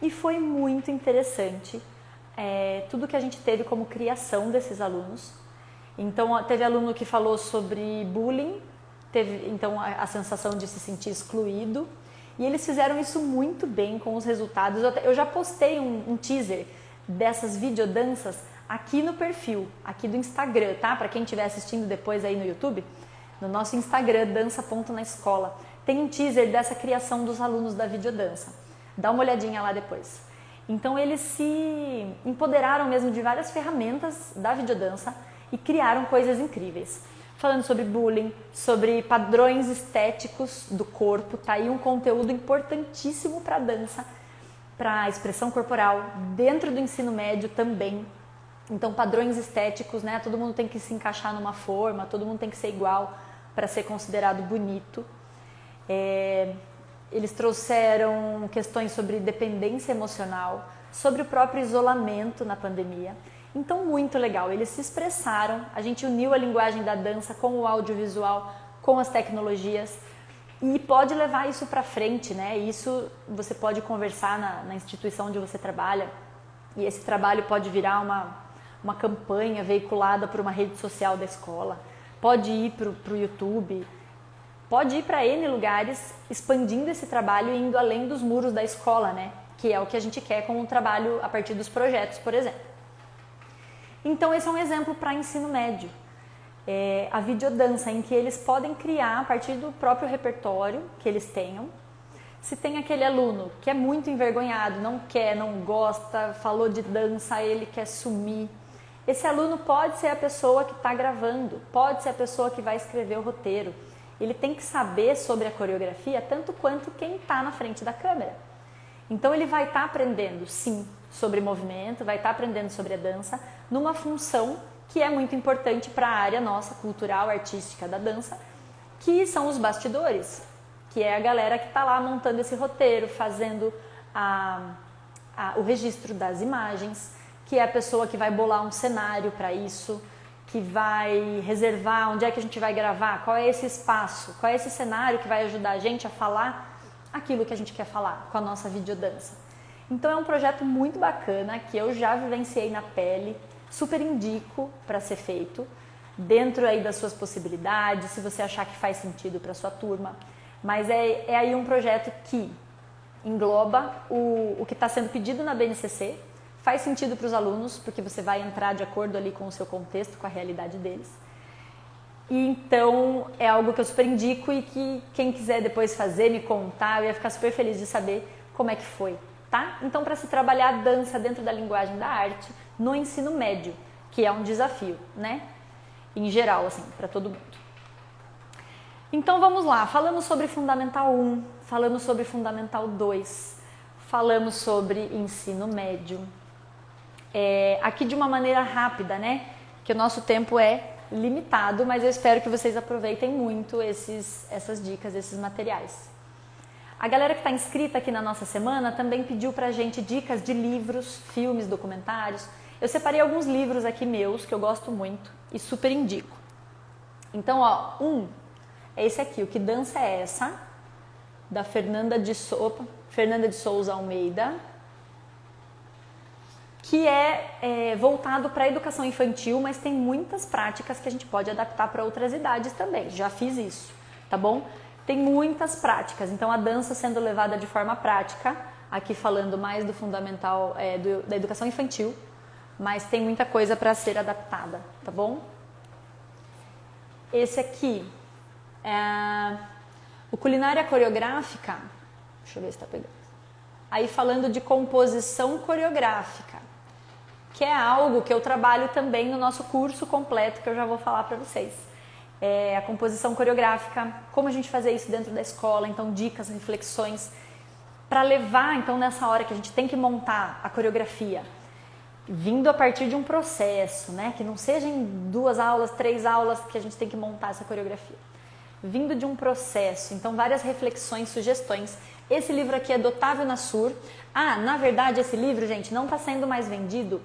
e foi muito interessante tudo que a gente teve como criação desses alunos. Então, teve aluno que falou sobre bullying, teve então a sensação de se sentir excluído, e eles fizeram isso muito bem com os resultados. Eu já postei um teaser dessas videodanças aqui no perfil, aqui do Instagram, tá? Para quem estiver assistindo depois aí no YouTube, no nosso Instagram, dança.naescola, tem um teaser dessa criação dos alunos da videodança. Dá uma olhadinha lá depois. Então eles se empoderaram mesmo de várias ferramentas da videodança e criaram coisas incríveis. Falando sobre bullying, sobre padrões estéticos do corpo, tá aí um conteúdo importantíssimo para a dança, para a expressão corporal, dentro do ensino médio também. Então padrões estéticos, né? Todo mundo tem que se encaixar numa forma, todo mundo tem que ser igual para ser considerado bonito. Eles trouxeram questões sobre dependência emocional, sobre o próprio isolamento na pandemia. Então, muito legal, eles se expressaram, a gente uniu a linguagem da dança com o audiovisual, com as tecnologias e pode levar isso para frente, né? Isso você pode conversar na instituição onde você trabalha e esse trabalho pode virar uma campanha veiculada por uma rede social da escola, pode ir para o YouTube, pode ir para N lugares expandindo esse trabalho e indo além dos muros da escola, né? Que é o que a gente quer com o trabalho a partir dos projetos, por exemplo. Então esse é um exemplo para ensino médio, a videodança, em que eles podem criar a partir do próprio repertório que eles tenham. Se tem aquele aluno que é muito envergonhado, não quer, não gosta, falou de dança, ele quer sumir, esse aluno pode ser a pessoa que está gravando, pode ser a pessoa que vai escrever o roteiro. Ele tem que saber sobre a coreografia tanto quanto quem está na frente da câmera. Então ele vai estar aprendendo, sim, sobre movimento, vai estar aprendendo sobre a dança, numa função que é muito importante para a área nossa, cultural, artística da dança, que são os bastidores, que é a galera que está lá montando esse roteiro, fazendo o registro das imagens, que é a pessoa que vai bolar um cenário para isso, que vai reservar onde é que a gente vai gravar, qual é esse espaço, qual é esse cenário que vai ajudar a gente a falar aquilo que a gente quer falar com a nossa videodança. Então é um projeto muito bacana que eu já vivenciei na pele, super indico para ser feito, dentro aí das suas possibilidades, se você achar que faz sentido para sua turma. Mas é aí um projeto que engloba o que está sendo pedido na BNCC, faz sentido para os alunos, porque você vai entrar de acordo ali com o seu contexto, com a realidade deles. E então é algo que eu super indico e que quem quiser depois fazer, me contar, eu ia ficar super feliz de saber como é que foi, tá? Então, para se trabalhar a dança dentro da linguagem da arte no ensino médio, que é um desafio, né? Em geral, assim, para todo mundo. Então vamos lá, falamos sobre Fundamental 1, falamos sobre Fundamental 2, falamos sobre ensino médio. Aqui de uma maneira rápida, né? Que o nosso tempo é limitado, mas eu espero que vocês aproveitem muito essas dicas, esses materiais. A galera que está inscrita aqui na nossa semana também pediu pra gente dicas de livros, filmes, documentários. Eu separei alguns livros aqui meus que eu gosto muito e super indico. Então, ó, é esse aqui, O Que Dança é Essa? Da Fernanda de Souza Almeida, que é voltado para a educação infantil, mas tem muitas práticas que a gente pode adaptar para outras idades também. Já fiz isso, tá bom? Tem muitas práticas, então a dança sendo levada de forma prática, aqui falando mais do fundamental, da educação infantil, mas tem muita coisa para ser adaptada, tá bom? Esse aqui é o Culinária Coreográfica, deixa eu ver se tá pegando. Aí falando de composição coreográfica, que é algo que eu trabalho também no nosso curso completo, que eu já vou falar para vocês. A composição coreográfica, como a gente fazer isso dentro da escola, então dicas, reflexões, para levar, então nessa hora que a gente tem que montar a coreografia, vindo a partir de um processo, né? Que não seja em 2 aulas, 3 aulas que a gente tem que montar essa coreografia. Vindo de um processo, então várias reflexões, sugestões. Esse livro aqui é do Otávio Nassur. Na verdade esse livro, gente, não está sendo mais vendido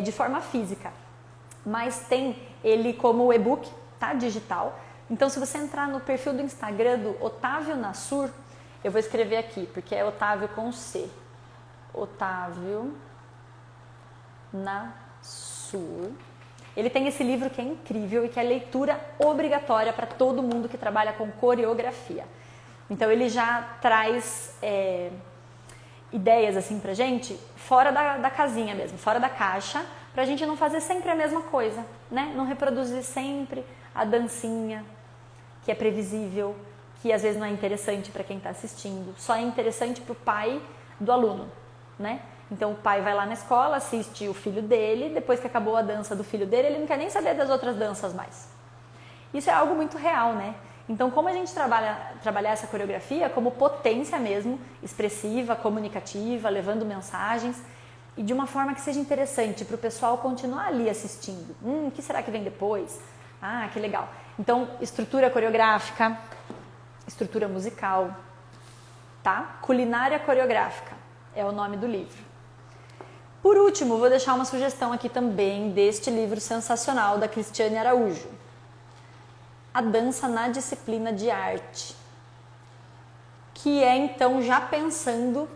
de forma física, mas tem ele como e-book, tá? Digital. Então se você entrar no perfil do Instagram do Otávio Nassur, eu vou escrever aqui, porque é Otávio com C. Otávio Nassur. Ele tem esse livro que é incrível e que é leitura obrigatória para todo mundo que trabalha com coreografia. Então ele já traz ideias assim pra gente, fora da casinha mesmo, fora da caixa, para a gente não fazer sempre a mesma coisa, né? Não reproduzir sempre a dancinha, que é previsível, que às vezes não é interessante para quem está assistindo, só é interessante para o pai do aluno, né? Então o pai vai lá na escola, assiste o filho dele, depois que acabou a dança do filho dele, ele não quer nem saber das outras danças mais. Isso é algo muito real, né? Então, como a gente trabalhar essa coreografia como potência mesmo, expressiva, comunicativa, levando mensagens e de uma forma que seja interessante para o pessoal continuar ali assistindo. O que será que vem depois? Ah, que legal. Então, estrutura coreográfica, estrutura musical, tá? Culinária coreográfica é o nome do livro. Por último, vou deixar uma sugestão aqui também deste livro sensacional da Cristiane Araújo. A dança na disciplina de arte, que é então já pensando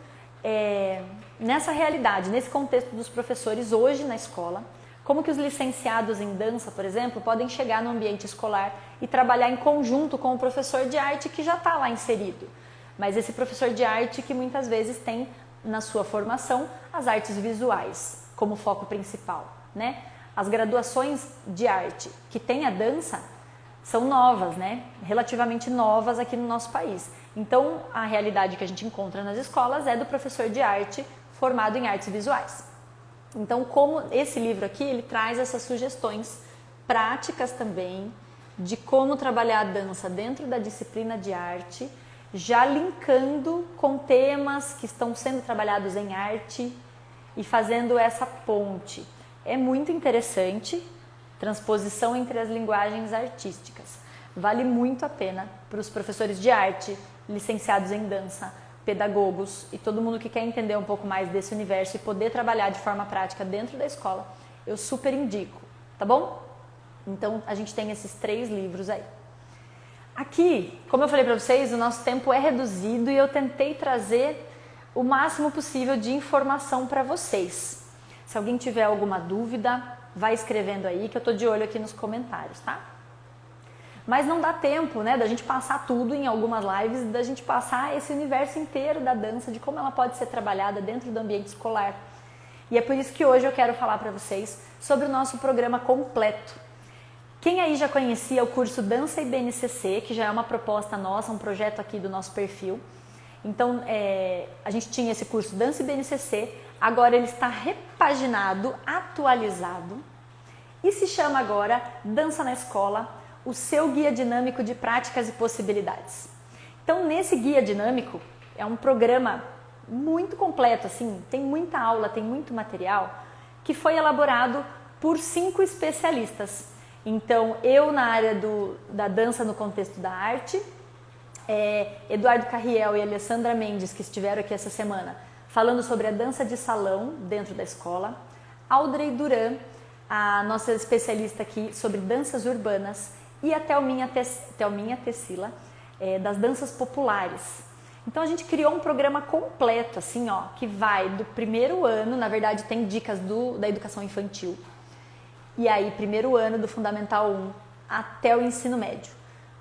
nessa realidade, nesse contexto dos professores hoje na escola, como que os licenciados em dança, por exemplo, podem chegar no ambiente escolar e trabalhar em conjunto com o professor de arte que já está lá inserido, mas esse professor de arte que muitas vezes tem na sua formação as artes visuais como foco principal, né? As graduações de arte que tem a dança são novas, né? Relativamente novas aqui no nosso país. Então, a realidade que a gente encontra nas escolas é do professor de arte formado em artes visuais. Então, como esse livro aqui, ele traz essas sugestões práticas também de como trabalhar a dança dentro da disciplina de arte, já linkando com temas que estão sendo trabalhados em arte e fazendo essa ponte. É muito interessante. Transposição entre as linguagens artísticas. Vale muito a pena para os professores de arte, licenciados em dança, pedagogos e todo mundo que quer entender um pouco mais desse universo e poder trabalhar de forma prática dentro da escola, eu super indico, tá bom? Então, a gente tem esses 3 livros aí. Aqui, como eu falei para vocês, o nosso tempo é reduzido e eu tentei trazer o máximo possível de informação para vocês. Se alguém tiver alguma dúvida, vai escrevendo aí que eu tô de olho aqui nos comentários, tá? Mas não dá tempo, né, da gente passar tudo em algumas lives, da gente passar esse universo inteiro da dança, de como ela pode ser trabalhada dentro do ambiente escolar. E é por isso que hoje eu quero falar para vocês sobre o nosso programa completo. Quem aí já conhecia o curso Dança e BNCC, que já é uma proposta nossa, um projeto aqui do nosso perfil. Então, a gente tinha esse curso Dança e BNCC, agora ele está repaginado, atualizado e se chama agora Dança na Escola, o seu guia dinâmico de práticas e possibilidades. Então, nesse guia dinâmico, é um programa muito completo, assim, tem muita aula, tem muito material, que foi elaborado por 5 especialistas. Então, eu na área da dança no contexto da arte, Eduardo Carriel e Alessandra Mendes, que estiveram aqui essa semana, falando sobre a dança de salão dentro da escola. Audrey Duran, a nossa especialista aqui sobre danças urbanas. E a Thelminha Tessila, das danças populares. Então a gente criou um programa completo, assim, ó, que vai do primeiro ano, na verdade tem dicas da educação infantil. E aí, primeiro ano do Fundamental 1 até o ensino médio.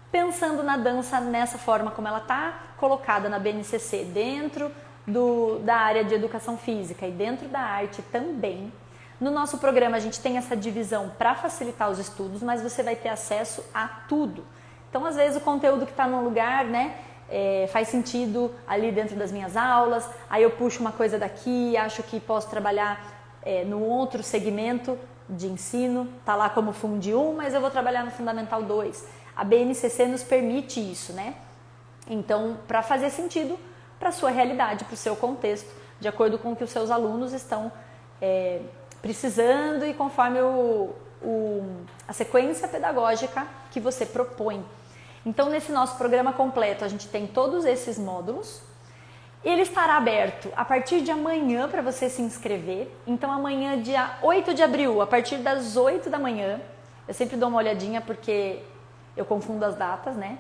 Pensando na dança nessa forma como ela está colocada na BNCC, dentro da área de educação física e dentro da arte também. No nosso programa a gente tem essa divisão para facilitar os estudos, mas você vai ter acesso a tudo. Então, às vezes o conteúdo que está num lugar, né, faz sentido ali dentro das minhas aulas, aí eu puxo uma coisa daqui, acho que posso trabalhar num outro segmento de ensino, tá lá como Fundi 1, mas eu vou trabalhar no Fundamental 2. A BNCC nos permite isso, né? Então, para fazer sentido para a sua realidade, para o seu contexto, de acordo com o que os seus alunos estão precisando e conforme a sequência pedagógica que você propõe. Então, nesse nosso programa completo, a gente tem todos esses módulos. Ele estará aberto a partir de amanhã para você se inscrever. Então, amanhã, dia 8 de abril, a partir das 8 da manhã, eu sempre dou uma olhadinha porque eu confundo as datas, né?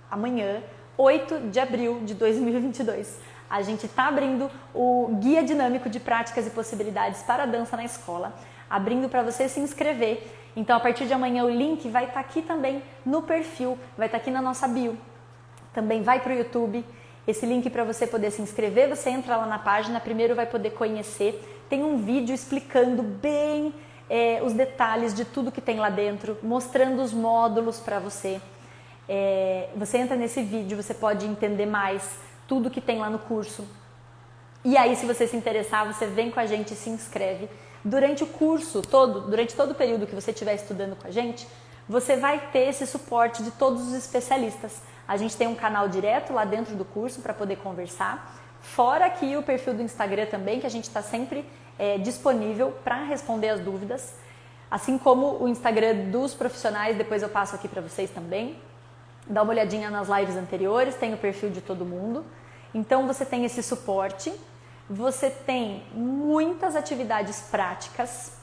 Amanhã, 8 de abril de 2022, a gente está abrindo o Guia Dinâmico de Práticas e Possibilidades para a Dança na Escola, abrindo para você se inscrever. Então, a partir de amanhã, o link vai estar aqui também no perfil, vai estar aqui na nossa bio. Também vai para o YouTube. Esse link para você poder se inscrever, você entra lá na página, primeiro vai poder conhecer. Tem um vídeo explicando bem os detalhes de tudo que tem lá dentro, mostrando os módulos para você. Você entra nesse vídeo, você pode entender mais tudo que tem lá no curso. E aí, se você se interessar, você vem com a gente e se inscreve. Durante o curso todo, durante todo o período que você estiver estudando com a gente, você vai ter esse suporte de todos os especialistas. A gente tem um canal direto lá dentro do curso para poder conversar. Fora aqui o perfil do Instagram também, que a gente está sempre disponível para responder as dúvidas. Assim como o Instagram dos profissionais, depois eu passo aqui para vocês também. Dá uma olhadinha nas lives anteriores, tem o perfil de todo mundo. Então você tem esse suporte, você tem muitas atividades práticas,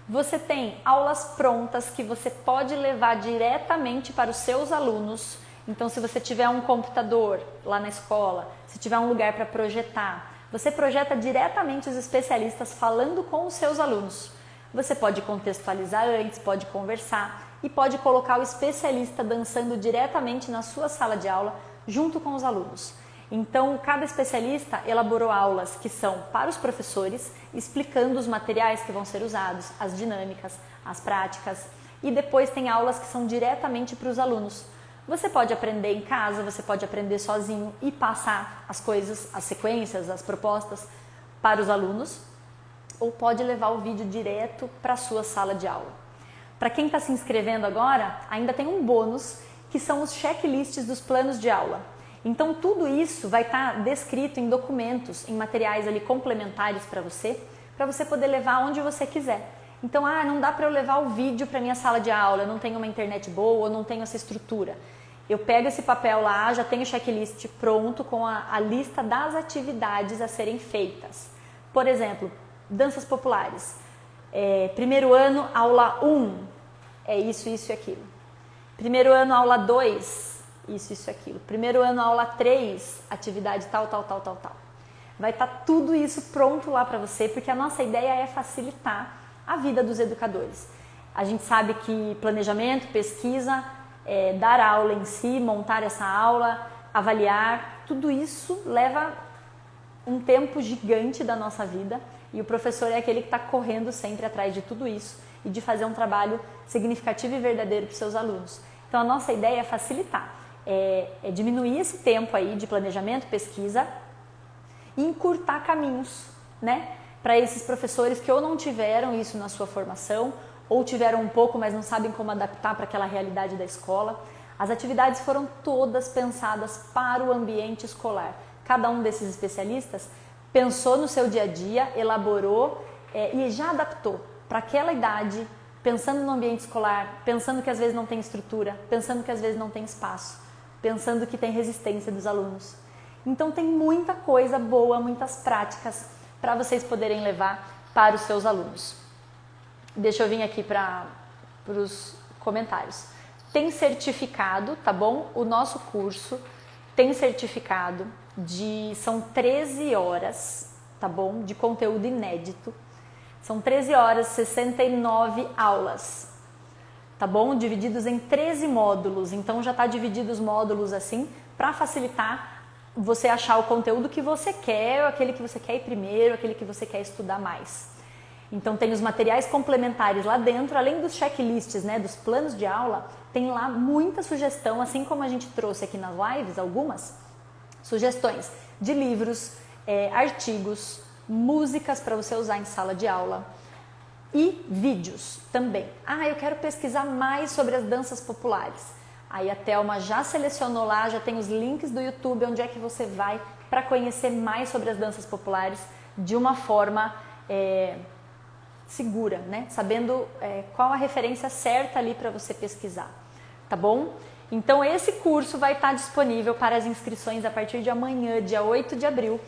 você tem aulas prontas que você pode levar diretamente para os seus alunos. Então, se você tiver um computador lá na escola, se tiver um lugar para projetar, você projeta diretamente os especialistas falando com os seus alunos. Você pode contextualizar antes, pode conversar e pode colocar o especialista dançando diretamente na sua sala de aula junto com os alunos. Então, cada especialista elaborou aulas que são para os professores, explicando os materiais que vão ser usados, as dinâmicas, as práticas, e depois tem aulas que são diretamente para os alunos. Você pode aprender em casa, você pode aprender sozinho e passar as coisas, as sequências, as propostas para os alunos, ou pode levar o vídeo direto para a sua sala de aula. Para quem está se inscrevendo agora, ainda tem um bônus, que são os checklists dos planos de aula. Então, tudo isso vai estar descrito em documentos, em materiais ali complementares para você poder levar onde você quiser. Então, não dá para eu levar o vídeo para minha sala de aula, eu não tenho uma internet boa, eu não tenho essa estrutura. Eu pego esse papel lá, já tenho o checklist pronto com a lista das atividades a serem feitas. Por exemplo, danças populares. Primeiro ano, aula 1, é isso, isso e aquilo. Primeiro ano, aula 2, isso e aquilo. Primeiro ano, aula 3, atividade tal. Vai estar tudo isso pronto lá para você, porque a nossa ideia é facilitar a vida dos educadores. A gente sabe que planejamento, pesquisa, dar aula em si, montar essa aula, avaliar, tudo isso leva um tempo gigante da nossa vida e o professor é aquele que está correndo sempre atrás de tudo isso e de fazer um trabalho significativo e verdadeiro para os seus alunos. Então a nossa ideia é facilitar, é diminuir esse tempo aí de planejamento, pesquisa e encurtar caminhos, né? Para esses professores que ou não tiveram isso na sua formação ou tiveram um pouco, mas não sabem como adaptar para aquela realidade da escola. As atividades foram todas pensadas para o ambiente escolar. Cada um desses especialistas pensou no seu dia a dia, elaborou e já adaptou para aquela idade, pensando no ambiente escolar, pensando que às vezes não tem estrutura, pensando que às vezes não tem espaço, pensando que tem resistência dos alunos. Então tem muita coisa boa, muitas práticas para vocês poderem levar para os seus alunos. Deixa eu vir aqui para os comentários. Tem certificado, tá bom? O nosso curso tem certificado são 13 horas, tá bom? De conteúdo inédito. São 13 horas, 69 aulas, tá bom? Divididos em 13 módulos. Então já está dividido os módulos assim para facilitar você achar o conteúdo que você quer, aquele que você quer ir primeiro, aquele que você quer estudar mais. Então tem os materiais complementares lá dentro, além dos checklists, né, dos planos de aula, tem lá muita sugestão, assim como a gente trouxe aqui nas lives, algumas sugestões de livros, artigos, músicas para você usar em sala de aula e vídeos também. Eu quero pesquisar mais sobre as danças populares. Aí a Thelma já selecionou lá, já tem os links do YouTube, onde é que você vai para conhecer mais sobre as danças populares de uma forma segura, né? Sabendo qual a referência certa ali para você pesquisar, tá bom? Então esse curso vai estar disponível para as inscrições a partir de amanhã, dia 8 de abril,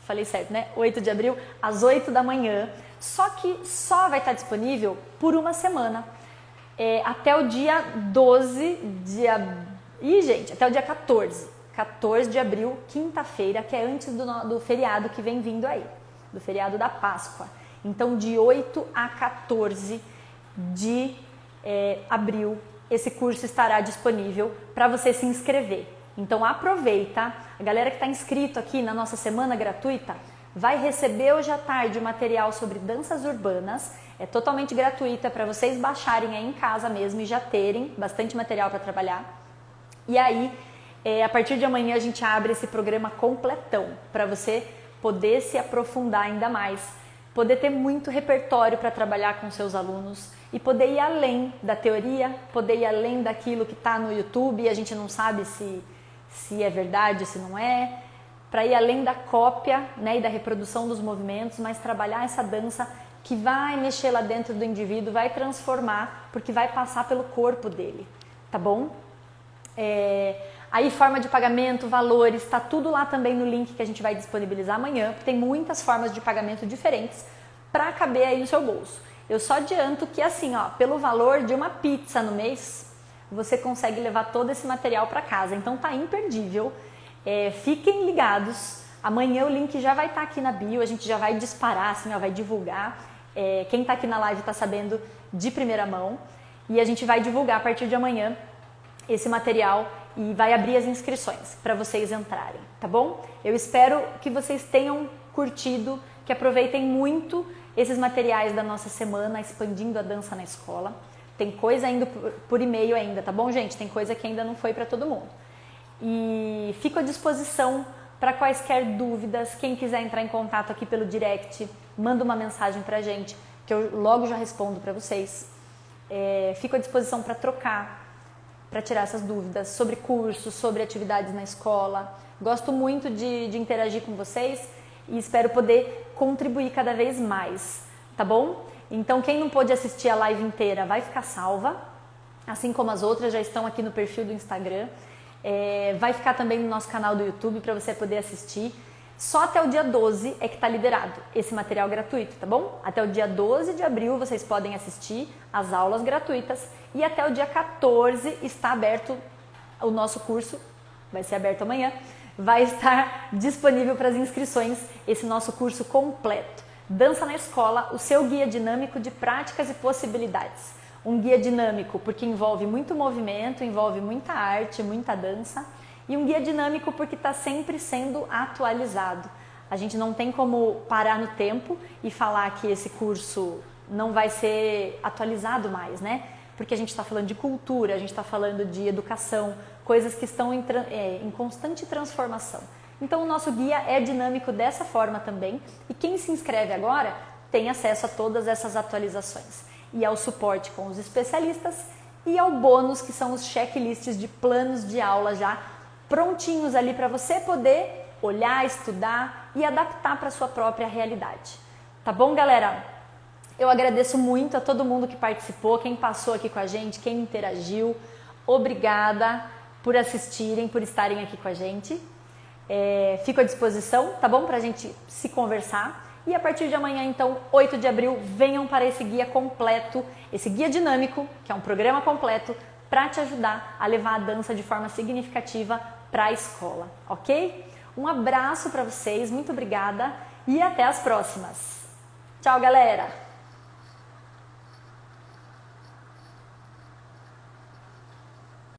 falei certo, né? 8 de abril, às 8 da manhã, só que só vai estar disponível por uma semana. Até o dia 12 de abril, até o dia 14 de abril, quinta-feira, que é antes do feriado que vem vindo aí, do feriado da Páscoa. Então, de 8 a 14 de abril, esse curso estará disponível para você se inscrever. Então, aproveita, a galera que está inscrito aqui na nossa semana gratuita, vai receber hoje à tarde o material sobre danças urbanas É totalmente gratuita para vocês baixarem aí em casa mesmo e já terem bastante material para trabalhar. E aí, a partir de amanhã a gente abre esse programa completão para você poder se aprofundar ainda mais, poder ter muito repertório para trabalhar com seus alunos e poder ir além da teoria, poder ir além daquilo que está no YouTube e a gente não sabe se é verdade, se não é, para ir além da cópia, né, e da reprodução dos movimentos, mas trabalhar essa dança que vai mexer lá dentro do indivíduo, vai transformar, porque vai passar pelo corpo dele, tá bom? Aí forma de pagamento, valores, está tudo lá também no link que a gente vai disponibilizar amanhã, porque tem muitas formas de pagamento diferentes para caber aí no seu bolso. Eu só adianto que assim, ó, pelo valor de uma pizza no mês, você consegue levar todo esse material para casa, então tá imperdível. Fiquem ligados, amanhã o link já vai estar aqui na bio, a gente já vai disparar, assim, ó, vai divulgar. Quem está aqui na live está sabendo de primeira mão e a gente vai divulgar a partir de amanhã esse material e vai abrir as inscrições para vocês entrarem, tá bom? Eu espero que vocês tenham curtido, que aproveitem muito esses materiais da nossa semana, expandindo a dança na escola. Tem coisa indo por e-mail ainda, tá bom, gente? Tem coisa que ainda não foi para todo mundo. E fico à disposição para quaisquer dúvidas. Quem quiser entrar em contato aqui pelo direct, manda uma mensagem pra gente, que eu logo já respondo para vocês. Fico à disposição para trocar, para tirar essas dúvidas sobre cursos, sobre atividades na escola. Gosto muito de interagir com vocês e espero poder contribuir cada vez mais, tá bom? Então quem não pôde assistir a live inteira vai ficar salva, assim como as outras já estão aqui no perfil do Instagram. Vai ficar também no nosso canal do YouTube para você poder assistir. Só até o dia 12 é que está liberado esse material gratuito, tá bom? Até o dia 12 de abril vocês podem assistir as aulas gratuitas e até o dia 14 está aberto o nosso curso, vai ser aberto amanhã, vai estar disponível para as inscrições esse nosso curso completo. Dança na Escola, o seu guia dinâmico de práticas e possibilidades. Um guia dinâmico porque envolve muito movimento, envolve muita arte, muita dança. E um guia dinâmico porque está sempre sendo atualizado. A gente não tem como parar no tempo e falar que esse curso não vai ser atualizado mais, né? Porque a gente está falando de cultura, a gente está falando de educação, coisas que estão em constante transformação. Então o nosso guia é dinâmico dessa forma também e quem se inscreve agora tem acesso a todas essas atualizações e ao suporte com os especialistas e ao bônus que são os checklists de planos de aula já prontinhos ali para você poder olhar, estudar e adaptar para a sua própria realidade. Tá bom, galera? Eu agradeço muito a todo mundo que participou, quem passou aqui com a gente, quem interagiu. Obrigada por assistirem, por estarem aqui com a gente. Fico à disposição, tá bom? Para a gente se conversar. E a partir de amanhã, então, 8 de abril, venham para esse guia completo, esse guia dinâmico, que é um programa completo, para te ajudar a levar a dança de forma significativa para a escola, ok? Um abraço para vocês, muito obrigada e até as próximas. Tchau, galera!